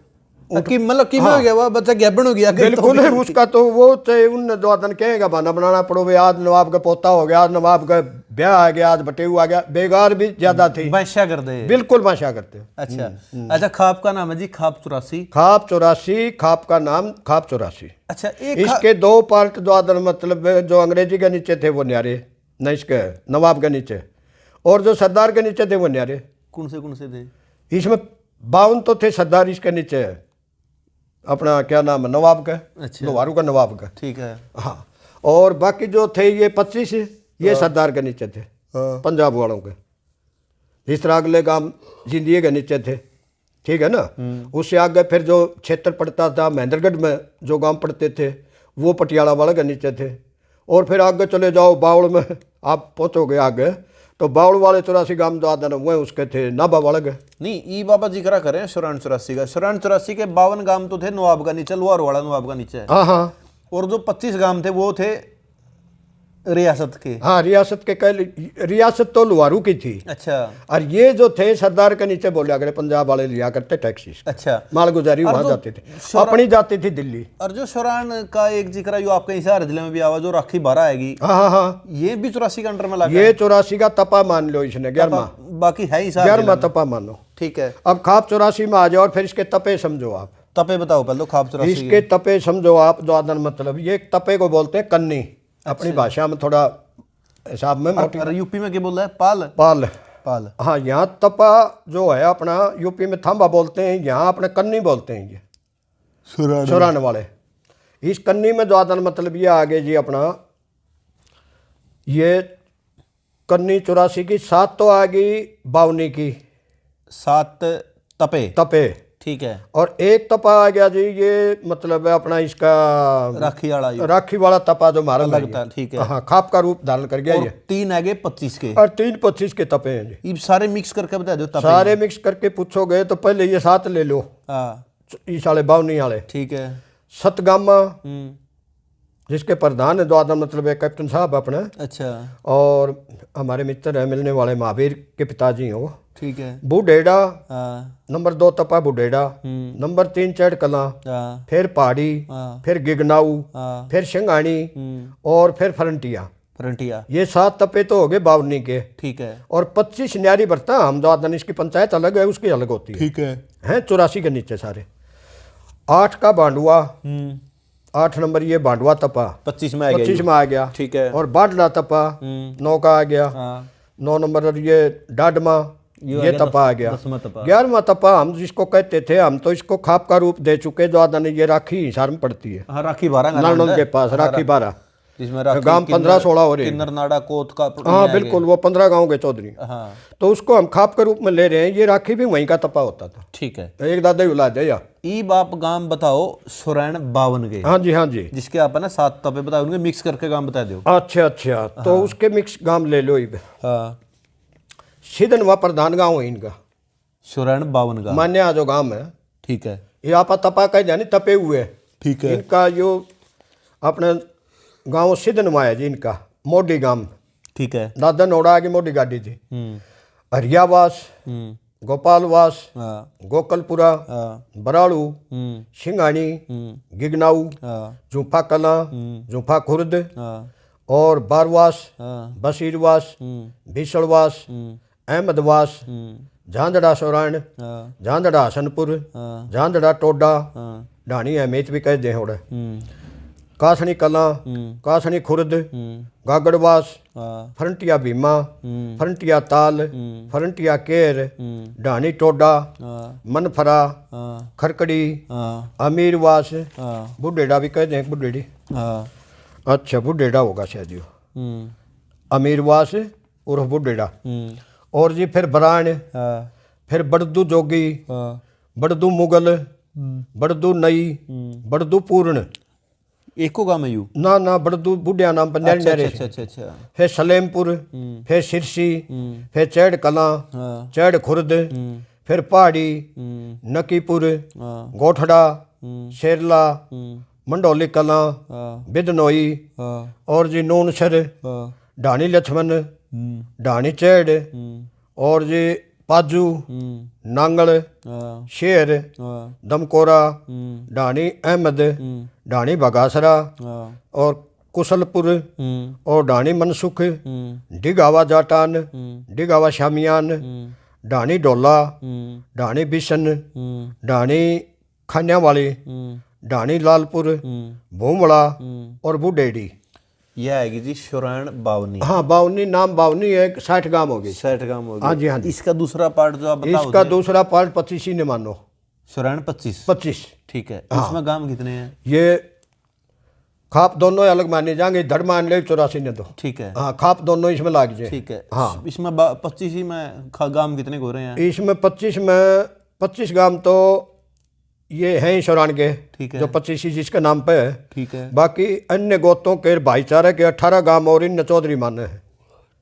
[SPEAKER 1] मतलब की में हो गया, वो बच्चा गैबन हो गया।
[SPEAKER 2] बिल्कुल है उसका तो वो चाहे उन द्वादन कहेगा बहाना बनाना पड़ो, वे आज नवाब का पोता हो गया, आज नवाब का ब्याह आ गया, आज बटेऊ आ गया, बेगार भी ज्यादा थी,
[SPEAKER 1] बादशाह कर दे।
[SPEAKER 2] बिल्कुल बादशाह करते।
[SPEAKER 1] अच्छा खाप का नाम है जी खाप 84।
[SPEAKER 2] खाप 84, खाप का नाम खाप 84।
[SPEAKER 1] अच्छा
[SPEAKER 2] इसके 2 पार्ट द्वादन, मतलब जो अंग्रेजी के नीचे थे वो न्यारे, न इसके नवाब के नीचे, और जो सरदार के नीचे थे वो न्यारे।
[SPEAKER 1] कौन से थे
[SPEAKER 2] इसमें? 52 तो थे सरदार, इसके नीचे अपना क्या नाम है नवाब का, लोहारू का नवाब का।
[SPEAKER 1] ठीक है।
[SPEAKER 2] हाँ, और बाकी जो थे ये 25 ये सरदार के नीचे थे, पंजाब वालों के। इस तरह अगले गांव जिंदगी के नीचे थे, ठीक है ना। उससे आगे फिर जो क्षेत्र पड़ता था महेंद्रगढ़ में, जो गांव पड़ते थे वो पटियाला वाले के नीचे थे। और फिर आगे चले जाओ बावड़ में, आप पहुँचोगे आगे तो बावड़ वाले 84 गांव द्वादन हुए उसके थे नाभा वाले के।
[SPEAKER 1] नहीं ई बाबा जिक्र करें 84 का, 84 के 52 गांव तो थे नवाब का नीचे, लोहार वाला नवाब का नीचे।
[SPEAKER 2] हाँ हाँ।
[SPEAKER 1] और जो 25 गांव थे वो थे रियासत के।
[SPEAKER 2] हाँ रियासत के, कह रियासत तो लोहारू की थी।
[SPEAKER 1] अच्छा।
[SPEAKER 2] और ये जो थे सरदार के नीचे बोलिया करे, पंजाब वाले लिया करते टैक्सीज।
[SPEAKER 1] अच्छा।
[SPEAKER 2] मालगुजारी वहां जाती थी, अपनी जाती थी दिल्ली।
[SPEAKER 1] और जो शोरान का एक जिक्र जो आपके हिसार जिले में भी आवा, जो राखी 12 आएगी।
[SPEAKER 2] हाँ हाँ हाँ,
[SPEAKER 1] ये भी 84 के अंडर में लगा।
[SPEAKER 2] ये 84 का तपा मान लो इसने, 11वां,
[SPEAKER 1] बाकी है ही
[SPEAKER 2] 11वां तपा मानो।
[SPEAKER 1] ठीक है।
[SPEAKER 2] अब खाप 84 में आ जाओ और फिर इसके तपे समझो आप।
[SPEAKER 1] तपे बताओ पहले खाप 84
[SPEAKER 2] इसके तपे समझो आप द्वादन, मतलब ये तपे को बोलते हैं कन्नी, अपनी भाषा में थोड़ा हिसाब में।
[SPEAKER 1] और यूपी में क्या बोल रहा है? पाल।
[SPEAKER 2] पाल
[SPEAKER 1] पाल।
[SPEAKER 2] हाँ, यहाँ तपा जो है अपना यूपी में थांबा बोलते हैं, यहाँ अपने कन्नी बोलते हैं ये सुरान वाले। इस कन्नी में द्वादन मतलब ये आगे जी अपना ये कन्नी 84 की 7 तो आ गई, 52 की
[SPEAKER 1] 7 तपे।
[SPEAKER 2] तपे, ठीक है। और एक तपा आ गया जी, ये मतलब है अपना इसका राखी वाला तपा जो मारा
[SPEAKER 1] लगता है। ठीक है।
[SPEAKER 2] हाँ, खाप का रूप धारण कर गया ये।
[SPEAKER 1] 3 आगे 25 के,
[SPEAKER 2] और 3 25 के तपे हैं जी।
[SPEAKER 1] ये सारे मिक्स करके बता दो तपे।
[SPEAKER 2] सारे मिक्स करके पूछोगे तो पहले ये 7 ले लो।
[SPEAKER 1] हाँ,
[SPEAKER 2] इस वाले 52 वाले। ठीक है। सतगामा जिसके प्रधान है द्वादन, मतलब है कैप्टन साहब अपने। अच्छा। और हमारे मित्र है मिलने वाले, महावीर के पिताजी हैं वो। ठीक है। बुढेड़ा, नंबर 2 तपा बुढेड़ा, नंबर 3 चढ़ कला, फिर पहाड़ी, फिर गिगनाऊ, फिर सिंघानी, और फिर फरंटिया। ये 7 तपे तो हो गए 52 के। ठीक है। और 25 न्यारी बरता हम द्वादन, इसकी पंचायत अलग है, उसकी अलग होती है। ठीक है। 84 के नीचे सारे। 8 का बांडुआ, 8 नंबर ये बांडुआ तपा 25 में आ गया। ठीक है। और बाडला तपा 9 का आ गया। 9 नंबर ये डाडमा, ये तपा आ गया। 11वां तपा हम जिसको कहते थे, हम तो इसको खाप का रूप दे चुके द्वादन, ये राखी हिसार में पड़ती है। हाँ, राखी 12 नालंद के पास राखी 12, जिसमें गांव 15-16 हो रहे हैं। किन्नर नाड़ा कोत का। हाँ बिल्कुल, वो 15 गांव के चौधरी। हाँ। तो उसको हम खाप के रूप में ले रहे हैं। ये राखी भी वहीं का तपा होता था। ठीक है। एक दादा ही उला दे या ई बाप गांव बताओ सुरैन 52 के। हाँ जी, हाँ जी। जिसके आप है ना 7 तपे बताए, उनके मिक्स करके गांव बता दो। अच्छा अच्छा। तो उसके मिक्स गांव ले लो। हाँ। सिद्धनवा प्रधान गांव है इनका, सुरैन 52 का मान्या जो गांव है। ठीक है। ये आपा तपा कह जानी तपे हुए। ठीक है। इनका जो अपने गांव सिद्धनवा है जी, इनका मोडी गांव। ठीक है। दादा नोड़ा आगे मोडी गाड़ी थी। हरियावास, गोपालवास, गोकलपुरा, बराड़ू, सिंघानी, गिगनाऊ, जूफा कला, जूफा खुर्द, और बारवास, बसीरवास, भीषणवास, अहमदवास, झांझड़ा सोराण, झांझड़ा हसनपुर, झांझड़ा टोडा, ढाणी अहमियत भी कह दे होड़े, कासनी कला, कासनी खुर्द, गागड़वास, फरंटिया भीमा, फरंटिया ताल, फरंटिया केर, ढाणी टोडा, मनफरा, खरकड़ी, अमीरवास, बुढेड़ा भी कह दें, बुढेड़ी। अच्छा, बुढेड़ा होगा शायद। अमीरवास उर्फ बुढ़ेड़ा, और जी फिर बराण, फिर बड़दू जोगी, बड़दू मुगल, बड़दू नई, बड़दू पूर्ण।
[SPEAKER 1] एको गांव में यू
[SPEAKER 2] ना बड़दू बुढ़िया नाम पंजाब डेरे।
[SPEAKER 1] अच्छा।
[SPEAKER 2] फिर सलेमपुर, फिर सिरसी, फिर चैड़ कलां, चैड़ खुर्द, फिर पहाड़ी, नकीपुर, गोठड़ा, शेरला, मंडोली कलां, बिदनोई, और जी नूनसर, ढाणी लक्ष्मण, ढाणी चैड़, और जी पाजू, नांगल, शेर, दमकोरा, ढाणी अहमद, ढाणी बगासरा, और कुशलपुर, और ढाणी मनसुख, डिगावा जाटान, डिगावा शामियान, ढाणी डोला, ढाणी बिशन, ढाणी खान्यावाली, ढाणी लालपुर, भूमड़ा, और बुडेड़ी।
[SPEAKER 1] यह आएगी जी शोराण बावनी।
[SPEAKER 2] हाँ, बावनी नाम बावनी है, 60 गांव हो गए।
[SPEAKER 1] 60 गांव हो गए।
[SPEAKER 2] हाँ जी, हाँ जी।
[SPEAKER 1] इसका दूसरा पार्ट जो आप बताओ,
[SPEAKER 2] इसका दूसरा पार्ट 25 ही ने मानो।
[SPEAKER 1] शोराण 25।
[SPEAKER 2] 25,
[SPEAKER 1] ठीक है। इसमें गांव कितने हैं?
[SPEAKER 2] ये खाप दोनों अलग माने जाएंगे, धड़ मान ले 84 ने तो।
[SPEAKER 1] ठीक है।
[SPEAKER 2] हाँ, खाप दोनों इसमें लाग जाए।
[SPEAKER 1] ठीक है।
[SPEAKER 2] हाँ,
[SPEAKER 1] इसमें 25 ही में गांव कितने हो रहे हैं?
[SPEAKER 2] इसमें 25 गांव तो ये हैं शोराण के,
[SPEAKER 1] ठीक है,
[SPEAKER 2] जो 25 ही जिसके नाम पे है।
[SPEAKER 1] ठीक है।
[SPEAKER 2] बाकी अन्य गोतों के भाईचारे के 18 गांव और इन चौधरी माने हैं।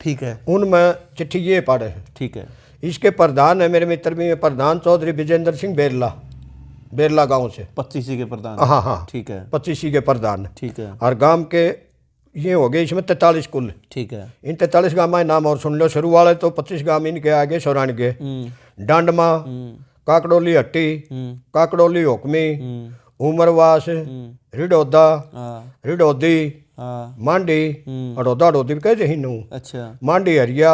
[SPEAKER 1] ठीक है।
[SPEAKER 2] उनमें चिट्ठी ये पढ़े हैं।
[SPEAKER 1] ठीक है।
[SPEAKER 2] इसके प्रधान है मेरे मित्र भी हैं, प्रधान चौधरी विजेंद्र सिंह बेरला गांव से।
[SPEAKER 1] 25 के प्रधान।
[SPEAKER 2] हाँ।
[SPEAKER 1] ठीक है।
[SPEAKER 2] 25 के प्रधान।
[SPEAKER 1] ठीक है।
[SPEAKER 2] और गांव के ये हो गए इसमें 43 कुल।
[SPEAKER 1] ठीक है।
[SPEAKER 2] इन 43 गांव में नाम और सुन लो। शुरू वाले तो 25 गांव इनके आगे शोराण के। डांडमा, काकड़ोली हट्टी, काकड़ोली हुक्मी, उमरवास, रिडोदा, रिडोदी, मांडी, अडोदा अडोदी भी कहते हिनू।
[SPEAKER 1] अच्छा।
[SPEAKER 2] मांडी हरिया,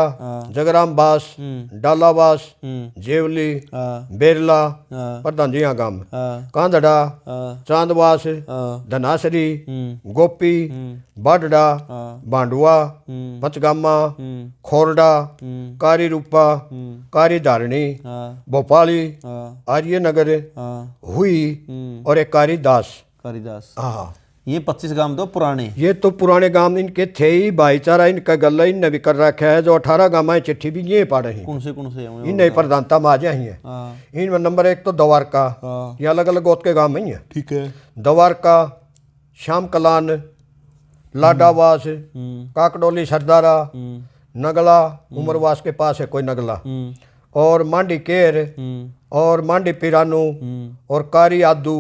[SPEAKER 2] जगरामबास, डालावास, जेवली, बेरला, प्रधान जी यहाँ गांव, कांदड़ा, चांदवास, धनासरी, गोपी, बाडड़ा, बांडुआ, पंचगामा, खोरडा, कारी रूपा, कारी धारणी, भोपाली, आर्यनगर, हुई, और एक कारीदास। हाँ,
[SPEAKER 1] ये 25 गांव तो पुराने।
[SPEAKER 2] ये तो पुराने गांव इनके थे ही। भाईचारा इनका गला इनने भी कर रखा है। जो 18 गांव है चिट्ठी भी ये पा रहे हैं।
[SPEAKER 1] कौन से
[SPEAKER 2] इनने प्रधानता में आ जाए हैं। इनमें नंबर 1 तो द्वारका, ये अलग अलग गोत के गांव में ही है।
[SPEAKER 1] ठीक है।
[SPEAKER 2] द्वारका, श्याम कलान, लाडावास, काकडोली सरदारा, नगला, उमरवास के पास है कोई नगला, और मांडी केर, और मांडी पिरानू, और कारी आदू,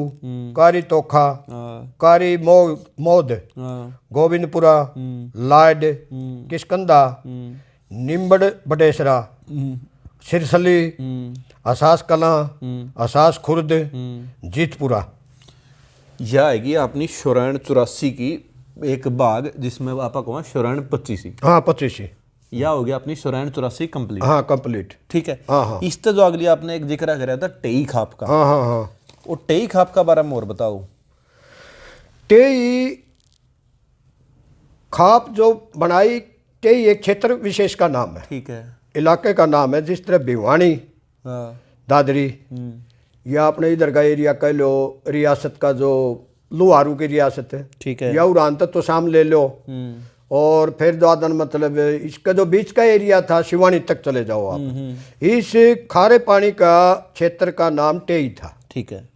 [SPEAKER 2] कारी तोखा, कारी मोद, गोविंदपुरा, लाड, किस्कंदा, निम्बड़ बडेसरा, सिरसली, असास कलां, असास खुर्द, जीतपुरा।
[SPEAKER 1] यह आएगी अपनी शोराण 84 की एक भाग, जिसमें आपका कौन शोराण 25।
[SPEAKER 2] हाँ, 25।
[SPEAKER 1] यह हो गया अपनी शोराण 84 कंप्लीट।
[SPEAKER 2] हाँ, कंप्लीट।
[SPEAKER 1] ठीक है।
[SPEAKER 2] हाँ।
[SPEAKER 1] इस तो जो अगली आपने एक जिक्र कराया था टेई खाप का।
[SPEAKER 2] हाँ।
[SPEAKER 1] वो टेई खाप का बारे में और बताओ।
[SPEAKER 2] टेई खाप जो बनाई, टेई एक क्षेत्र विशेष का नाम है।
[SPEAKER 1] ठीक है।
[SPEAKER 2] इलाके का नाम है। जिस तरह भिवानी, दादरी, या अपने इधर का एरिया कह लो, रियासत का जो लुहारू की रियासत है।
[SPEAKER 1] ठीक है।
[SPEAKER 2] या उड़ान तक तो शाम ले लो, और फिर दादन मतलब इसका जो बीच का एरिया था शिवानी तक चले जाओ आप। इस खारे पानी का क्षेत्र का नाम टेई था।
[SPEAKER 1] ठीक है।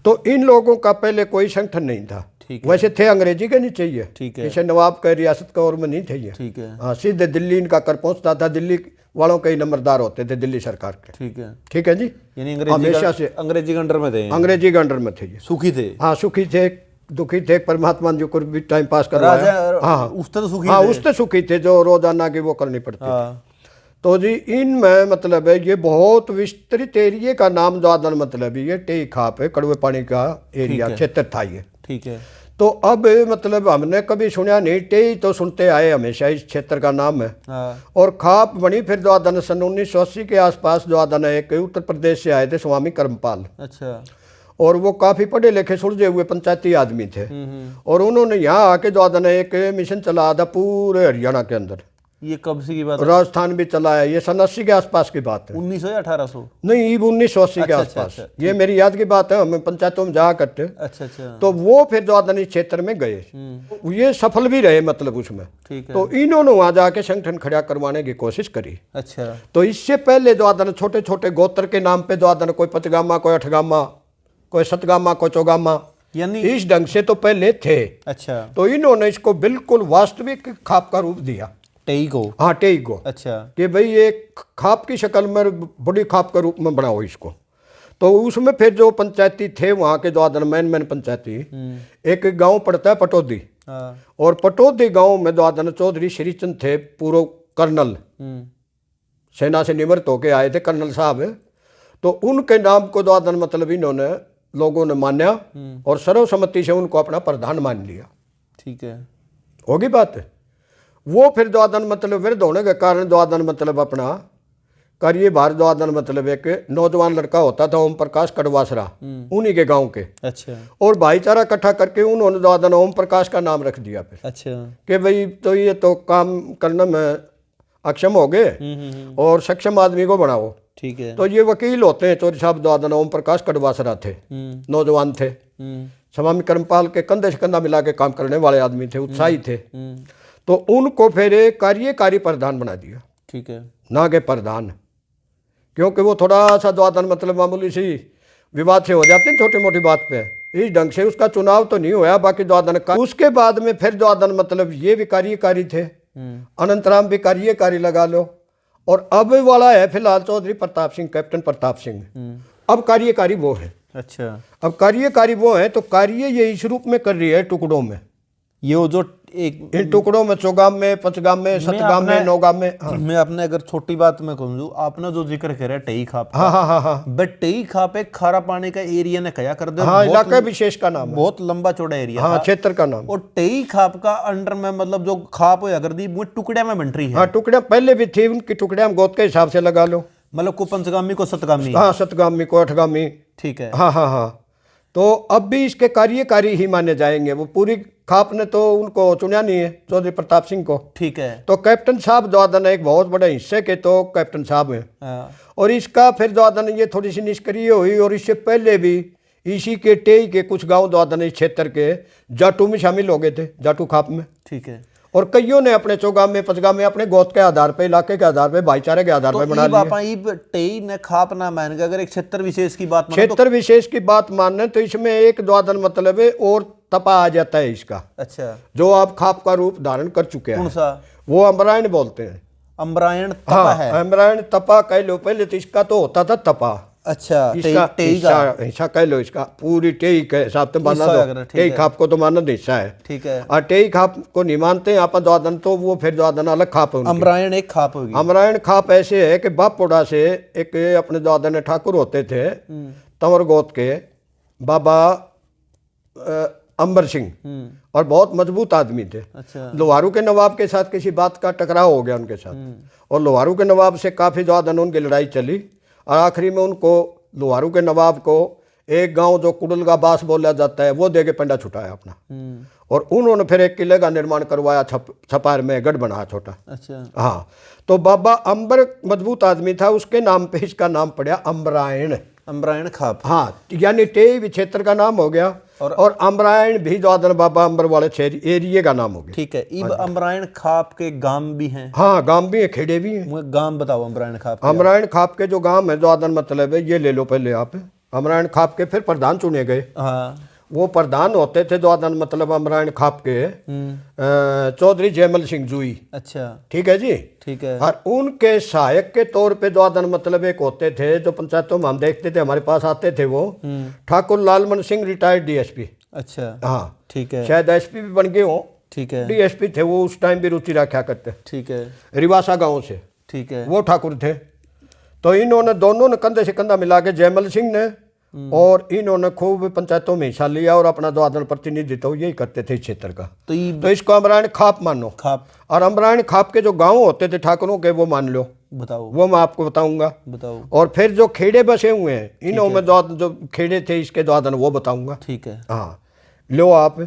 [SPEAKER 2] तो इन लोगों का पहले कोई संगठन नहीं था। वैसे थे अंग्रेजी के नहीं चाहिए।
[SPEAKER 1] ठीक है।
[SPEAKER 2] जैसे नवाब का रियासत का और में नहीं चाहिए।
[SPEAKER 1] ठीक है।
[SPEAKER 2] हाँ, सीधे दिल्ली इनका कर पहुंचता था। दिल्ली वालों के ही नंबरदार होते थे दिल्ली सरकार के।
[SPEAKER 1] ठीक है।
[SPEAKER 2] ठीक है जी।
[SPEAKER 1] यानी
[SPEAKER 2] हमेशा से
[SPEAKER 1] अंग्रेजी के अंडर में थे।
[SPEAKER 2] अंग्रेजी के अंडर में थे।
[SPEAKER 1] सुखी थे।
[SPEAKER 2] हाँ, सुखी थे, दुखी थे। परमात्मा जो को भी टाइम पास कर रहा है। हाँ,
[SPEAKER 1] उससे तो सुखी
[SPEAKER 2] हाँ,
[SPEAKER 1] थे।
[SPEAKER 2] उससे सुखी थे जो रोजाना की वो करनी पड़ती थी। तो जी इनमें मतलब है ये बहुत विस्तृत एरिया का नाम ज्यादा मतलब ये टेई खाप है, कड़वे पानी का एरिया क्षेत्र था ये।
[SPEAKER 1] ठीक है।
[SPEAKER 2] तो अब मतलब हमने कभी सुना नहीं, टेई तो सुनते आए हमेशा, इस क्षेत्र का नाम है। और खाप बनी फिर द्वादन सन 1980 के आसपास। द्वादन एक उत्तर प्रदेश से आए थे स्वामी कर्मपाल।
[SPEAKER 1] अच्छा।
[SPEAKER 2] और वो काफ़ी पढ़े लिखे सुलझे हुए पंचायती आदमी थे। और उन्होंने यहाँ आके द्वादन एक मिशन चला था पूरे हरियाणा के अंदर।
[SPEAKER 1] ये कब से की बात है?
[SPEAKER 2] राजस्थान भी चला है, ये सन 80 के आसपास की बात है।
[SPEAKER 1] 1900 या 1800?
[SPEAKER 2] नहीं, ये 1980 के
[SPEAKER 1] अच्छा,
[SPEAKER 2] आसपास।
[SPEAKER 1] अच्छा,
[SPEAKER 2] ये मेरी याद की बात है, हमें पंचायतों में जाया करते।
[SPEAKER 1] अच्छा अच्छा।
[SPEAKER 2] तो वो फिर जो आदमी क्षेत्र में गए, ये सफल भी रहे मतलब उसमें।
[SPEAKER 1] ठीक है।
[SPEAKER 2] तो इन्होंने वहां जाके संगठन खड़ा करवाने की कोशिश करी।
[SPEAKER 1] अच्छा।
[SPEAKER 2] तो इससे पहले जो आदमी छोटे छोटे गोत्र के नाम पे जो आदमी, कोई पचगामा, कोई अठगामा, कोई सतगामा, कोई चौगामा,
[SPEAKER 1] यानी
[SPEAKER 2] इस ढंग से तो पहले थे।
[SPEAKER 1] अच्छा,
[SPEAKER 2] तो इन्होंने इसको बिल्कुल वास्तविक खाप का रूप दिया।
[SPEAKER 1] टेई को?
[SPEAKER 2] हाँ, टेई को।
[SPEAKER 1] अच्छा।
[SPEAKER 2] कि भाई ये खाप की शक्ल में, बड़ी खाप के रूप में बनाओ इसको। तो उसमें फिर जो पंचायती थे वहाँ के जो आदन मैन पंचायती, एक गांव पड़ता है पटौदी, और पटौदी गांव में जो आदन चौधरी श्रीचंद थे, पूर्व कर्नल, सेना से निवृत्त होके आए थे कर्नल साहब। तो उनके नाम को जो आदन मतलब इन्होंने लोगों ने मान्या और सर्वसम्मति से उनको अपना प्रधान मान लिया।
[SPEAKER 1] ठीक है,
[SPEAKER 2] होगी बात। वो फिर जो आदन मतलब वृद्ध होने के कारण जो आदन मतलब अपना कार्यभार जो आदन मतलब एक नौजवान लड़का होता था ओम प्रकाश कड़वासरा, उन्हीं के गांव के।
[SPEAKER 1] अच्छा।
[SPEAKER 2] और भाईचारा इकट्ठा करके उन्होंने जो आदन ओम प्रकाश का नाम रख दिया फिर।
[SPEAKER 1] अच्छा।
[SPEAKER 2] कि भाई तो ये तो काम करने में अक्षम हो गए और सक्षम आदमी को बनाओ।
[SPEAKER 1] ठीक है।
[SPEAKER 2] तो ये वकील होते हैं चौधरी साहब जो आदन ओम प्रकाश कड़वासरा थे, नौजवान थे, स्वामी कर्मपाल के कंधे से कंधा मिला के काम करने वाले आदमी थे, उत्साही थे। तो उनको फिर कार्यकारी प्रधान बना दिया। ठीक है, ना के प्रधान, क्योंकि वो थोड़ा सा द्वादन मतलब मामूली सी विवाद से हो जाते हैं छोटी मोटी बात पे। इस ढंग से उसका चुनाव तो नहीं होया बाकी द्वादन का। उसके बाद में फिर द्वादन मतलब ये भी कार्यकारी थे, अनंतराम भी कार्यकारी लगा लो, और अब वाला है फिलहाल चौधरी प्रताप सिंह, कैप्टन प्रताप सिंह। अब कार्यकारी वो है। अच्छा। अब कार्यकारी वो है, तो कार्य ये इस रूप में कर रही है टुकड़ों में, ये वो जो एक इन टुकड़ों में चौगाम में, पंचगाम में, सतगाम में, नौगाम में। हाँ।
[SPEAKER 1] मैं अपने अगर छोटी बात में कहूँ, आपने जो जिक्र करा टेई खाप,
[SPEAKER 2] हाँ हाँ हाँ हाँ,
[SPEAKER 1] बट टेई खाप एक खारा पानी का एरिया ने कया कर दे।
[SPEAKER 2] हाँ, इलाका विशेष का नाम,
[SPEAKER 1] बहुत लंबा चौड़ा एरिया,
[SPEAKER 2] हाँ, क्षेत्र का नाम।
[SPEAKER 1] और टेई खाप का अंडर में मतलब जो खाप हो अगर दी वो टुकड़े में बन रही है।
[SPEAKER 2] हाँ, टुकड़े पहले भी थी, उनकी टुकड़े हम गोद के हिसाब से लगा लो,
[SPEAKER 1] मतलब को पंचगामी को सतगामी।
[SPEAKER 2] हाँ, सतगामी को अठगामी। ठीक है। हाँ हाँ हाँ। तो अब भी इसके कार्यकारी ही माने जाएंगे। वो पूरी खाप ने तो उनको चुना नहीं है, चौधरी प्रताप सिंह को। ठीक है। तो कैप्टन साहब द्वादन एक बहुत बड़े हिस्से के तो कैप्टन साहब हैं। और इसका फिर द्वादन ये थोड़ी सी निष्क्रिय हुई, और इससे पहले भी इसी के टेई के कुछ गांव द्वादन इस क्षेत्र के जाटू में शामिल हो गए थे, जाटू खाप में। ठीक है। और कईयों ने अपने चौगाम में, पंचगाम में अपने गोद के आधार पे, इलाके के आधार पे, भाईचारे के आधार पे बना लिया।
[SPEAKER 1] टेई ने खाप ना मान के अगर एक क्षेत्र विशेष की बात,
[SPEAKER 2] क्षेत्र विशेष की बात मानने तो इसमें एक द्वादन मतलब है और तपा आ जाता है इसका। अच्छा। जो आप खाप का रूप धारण कर चुके हैं, कौन सा? वो अम्बरायण बोलते हैं। अम्बरायण तपा है। अम्बरायण तपा कह लो, पहले तो इसका तो होता था तपा। अच्छा। हिस्सा कह लो, इसका पूरी टेई के हिसाब से माना दो, टेई खाप को तो माना हिस्सा है। ठीक है। और टेई खाप को नहीं मानते आप द्वादन, तो वो फिर द्वादन अलग खाप है।
[SPEAKER 1] अम्बरायण एक खाप होगी।
[SPEAKER 2] अम्बरायण खाप ऐसे है कि बापोड़ा से एक अपने द्वादन ठाकुर होते थे तंवर गोत के, बाबा अंबर सिंह, और बहुत मजबूत आदमी थे। अच्छा। लोहारू के नवाब के साथ किसी बात का टकराव हो गया उनके साथ, और लोहारू के नवाब से काफी ज्यादा उनकी लड़ाई चली, और आखिरी में उनको लोहारू के नवाब को एक गांव जो कुडलगा बास बोला जाता है वो दे के पंडा छुटाया अपना। और उन्होंने फिर एक किले का निर्माण करवाया, छपार में गढ़ बनाया छोटा। अच्छा। हाँ। तो बाबा अंबर मजबूत आदमी था, उसके नाम पे इसका नाम पड़ा अम्बरायण। अम्बरायण खाप। हाँ, यानी टेई भी क्षेत्र का नाम हो गया, और अम्बरायण भी द्वादन बाबा अंबर वाले एरिया का नाम हो गया। ठीक है। इब अम्बरायण खाप के गांव भी हैं। हाँ, गांव भी है, खेड़े भी हैं। गांव बताओ अम्बरायण खाप। अम्बरायण खाप के जो गांव है द्वादन मतलब है, ये ले लो पहले आप। अम्बरायण खाप के फिर प्रधान चुने गए। हाँ। वो प्रधान होते थे द्वादन मतलब अम्बरायण खाप के चौधरी जयमल सिंह जुई। अच्छा। ठीक है जी। ठीक है। और उनके सहायक के तौर पे द्वादन मतलब एक होते थे जो पंचायतों में हम देखते थे, हमारे पास आते थे, वो ठाकुर लालमन सिंह, रिटायर्ड डीएसपी। अच्छा। हाँ। ठीक है। शायद एसपी भी बन गए हो। ठीक है। डीएसपी थे वो, उस टाइम भी रुचि रखा करते। ठीक है। रिवासा गाँव से। ठीक है। वो ठाकुर थे। तो इन्होंने दोनों ने कंधे से कंधा मिला के, जयमल सिंह ने और इन्होंने खूब पंचायतों में हिस्सा लिया, और अपना द्वादन प्रतिनिधित्व यही करते थे क्षेत्र का। तो इसको अम्बरायण खाप मानो। खाप। और अम्बरायण खाप के जो गांव होते थे ठाकुरों के, वो मान लो। बताओ। वो मैं आपको बताऊंगा। बताओ। और फिर जो खेड़े बसे हुए हैं इन्हों में जो खेड़े थे इसके द्वादन, वो बताऊंगा। ठीक है। हाँ, लो आप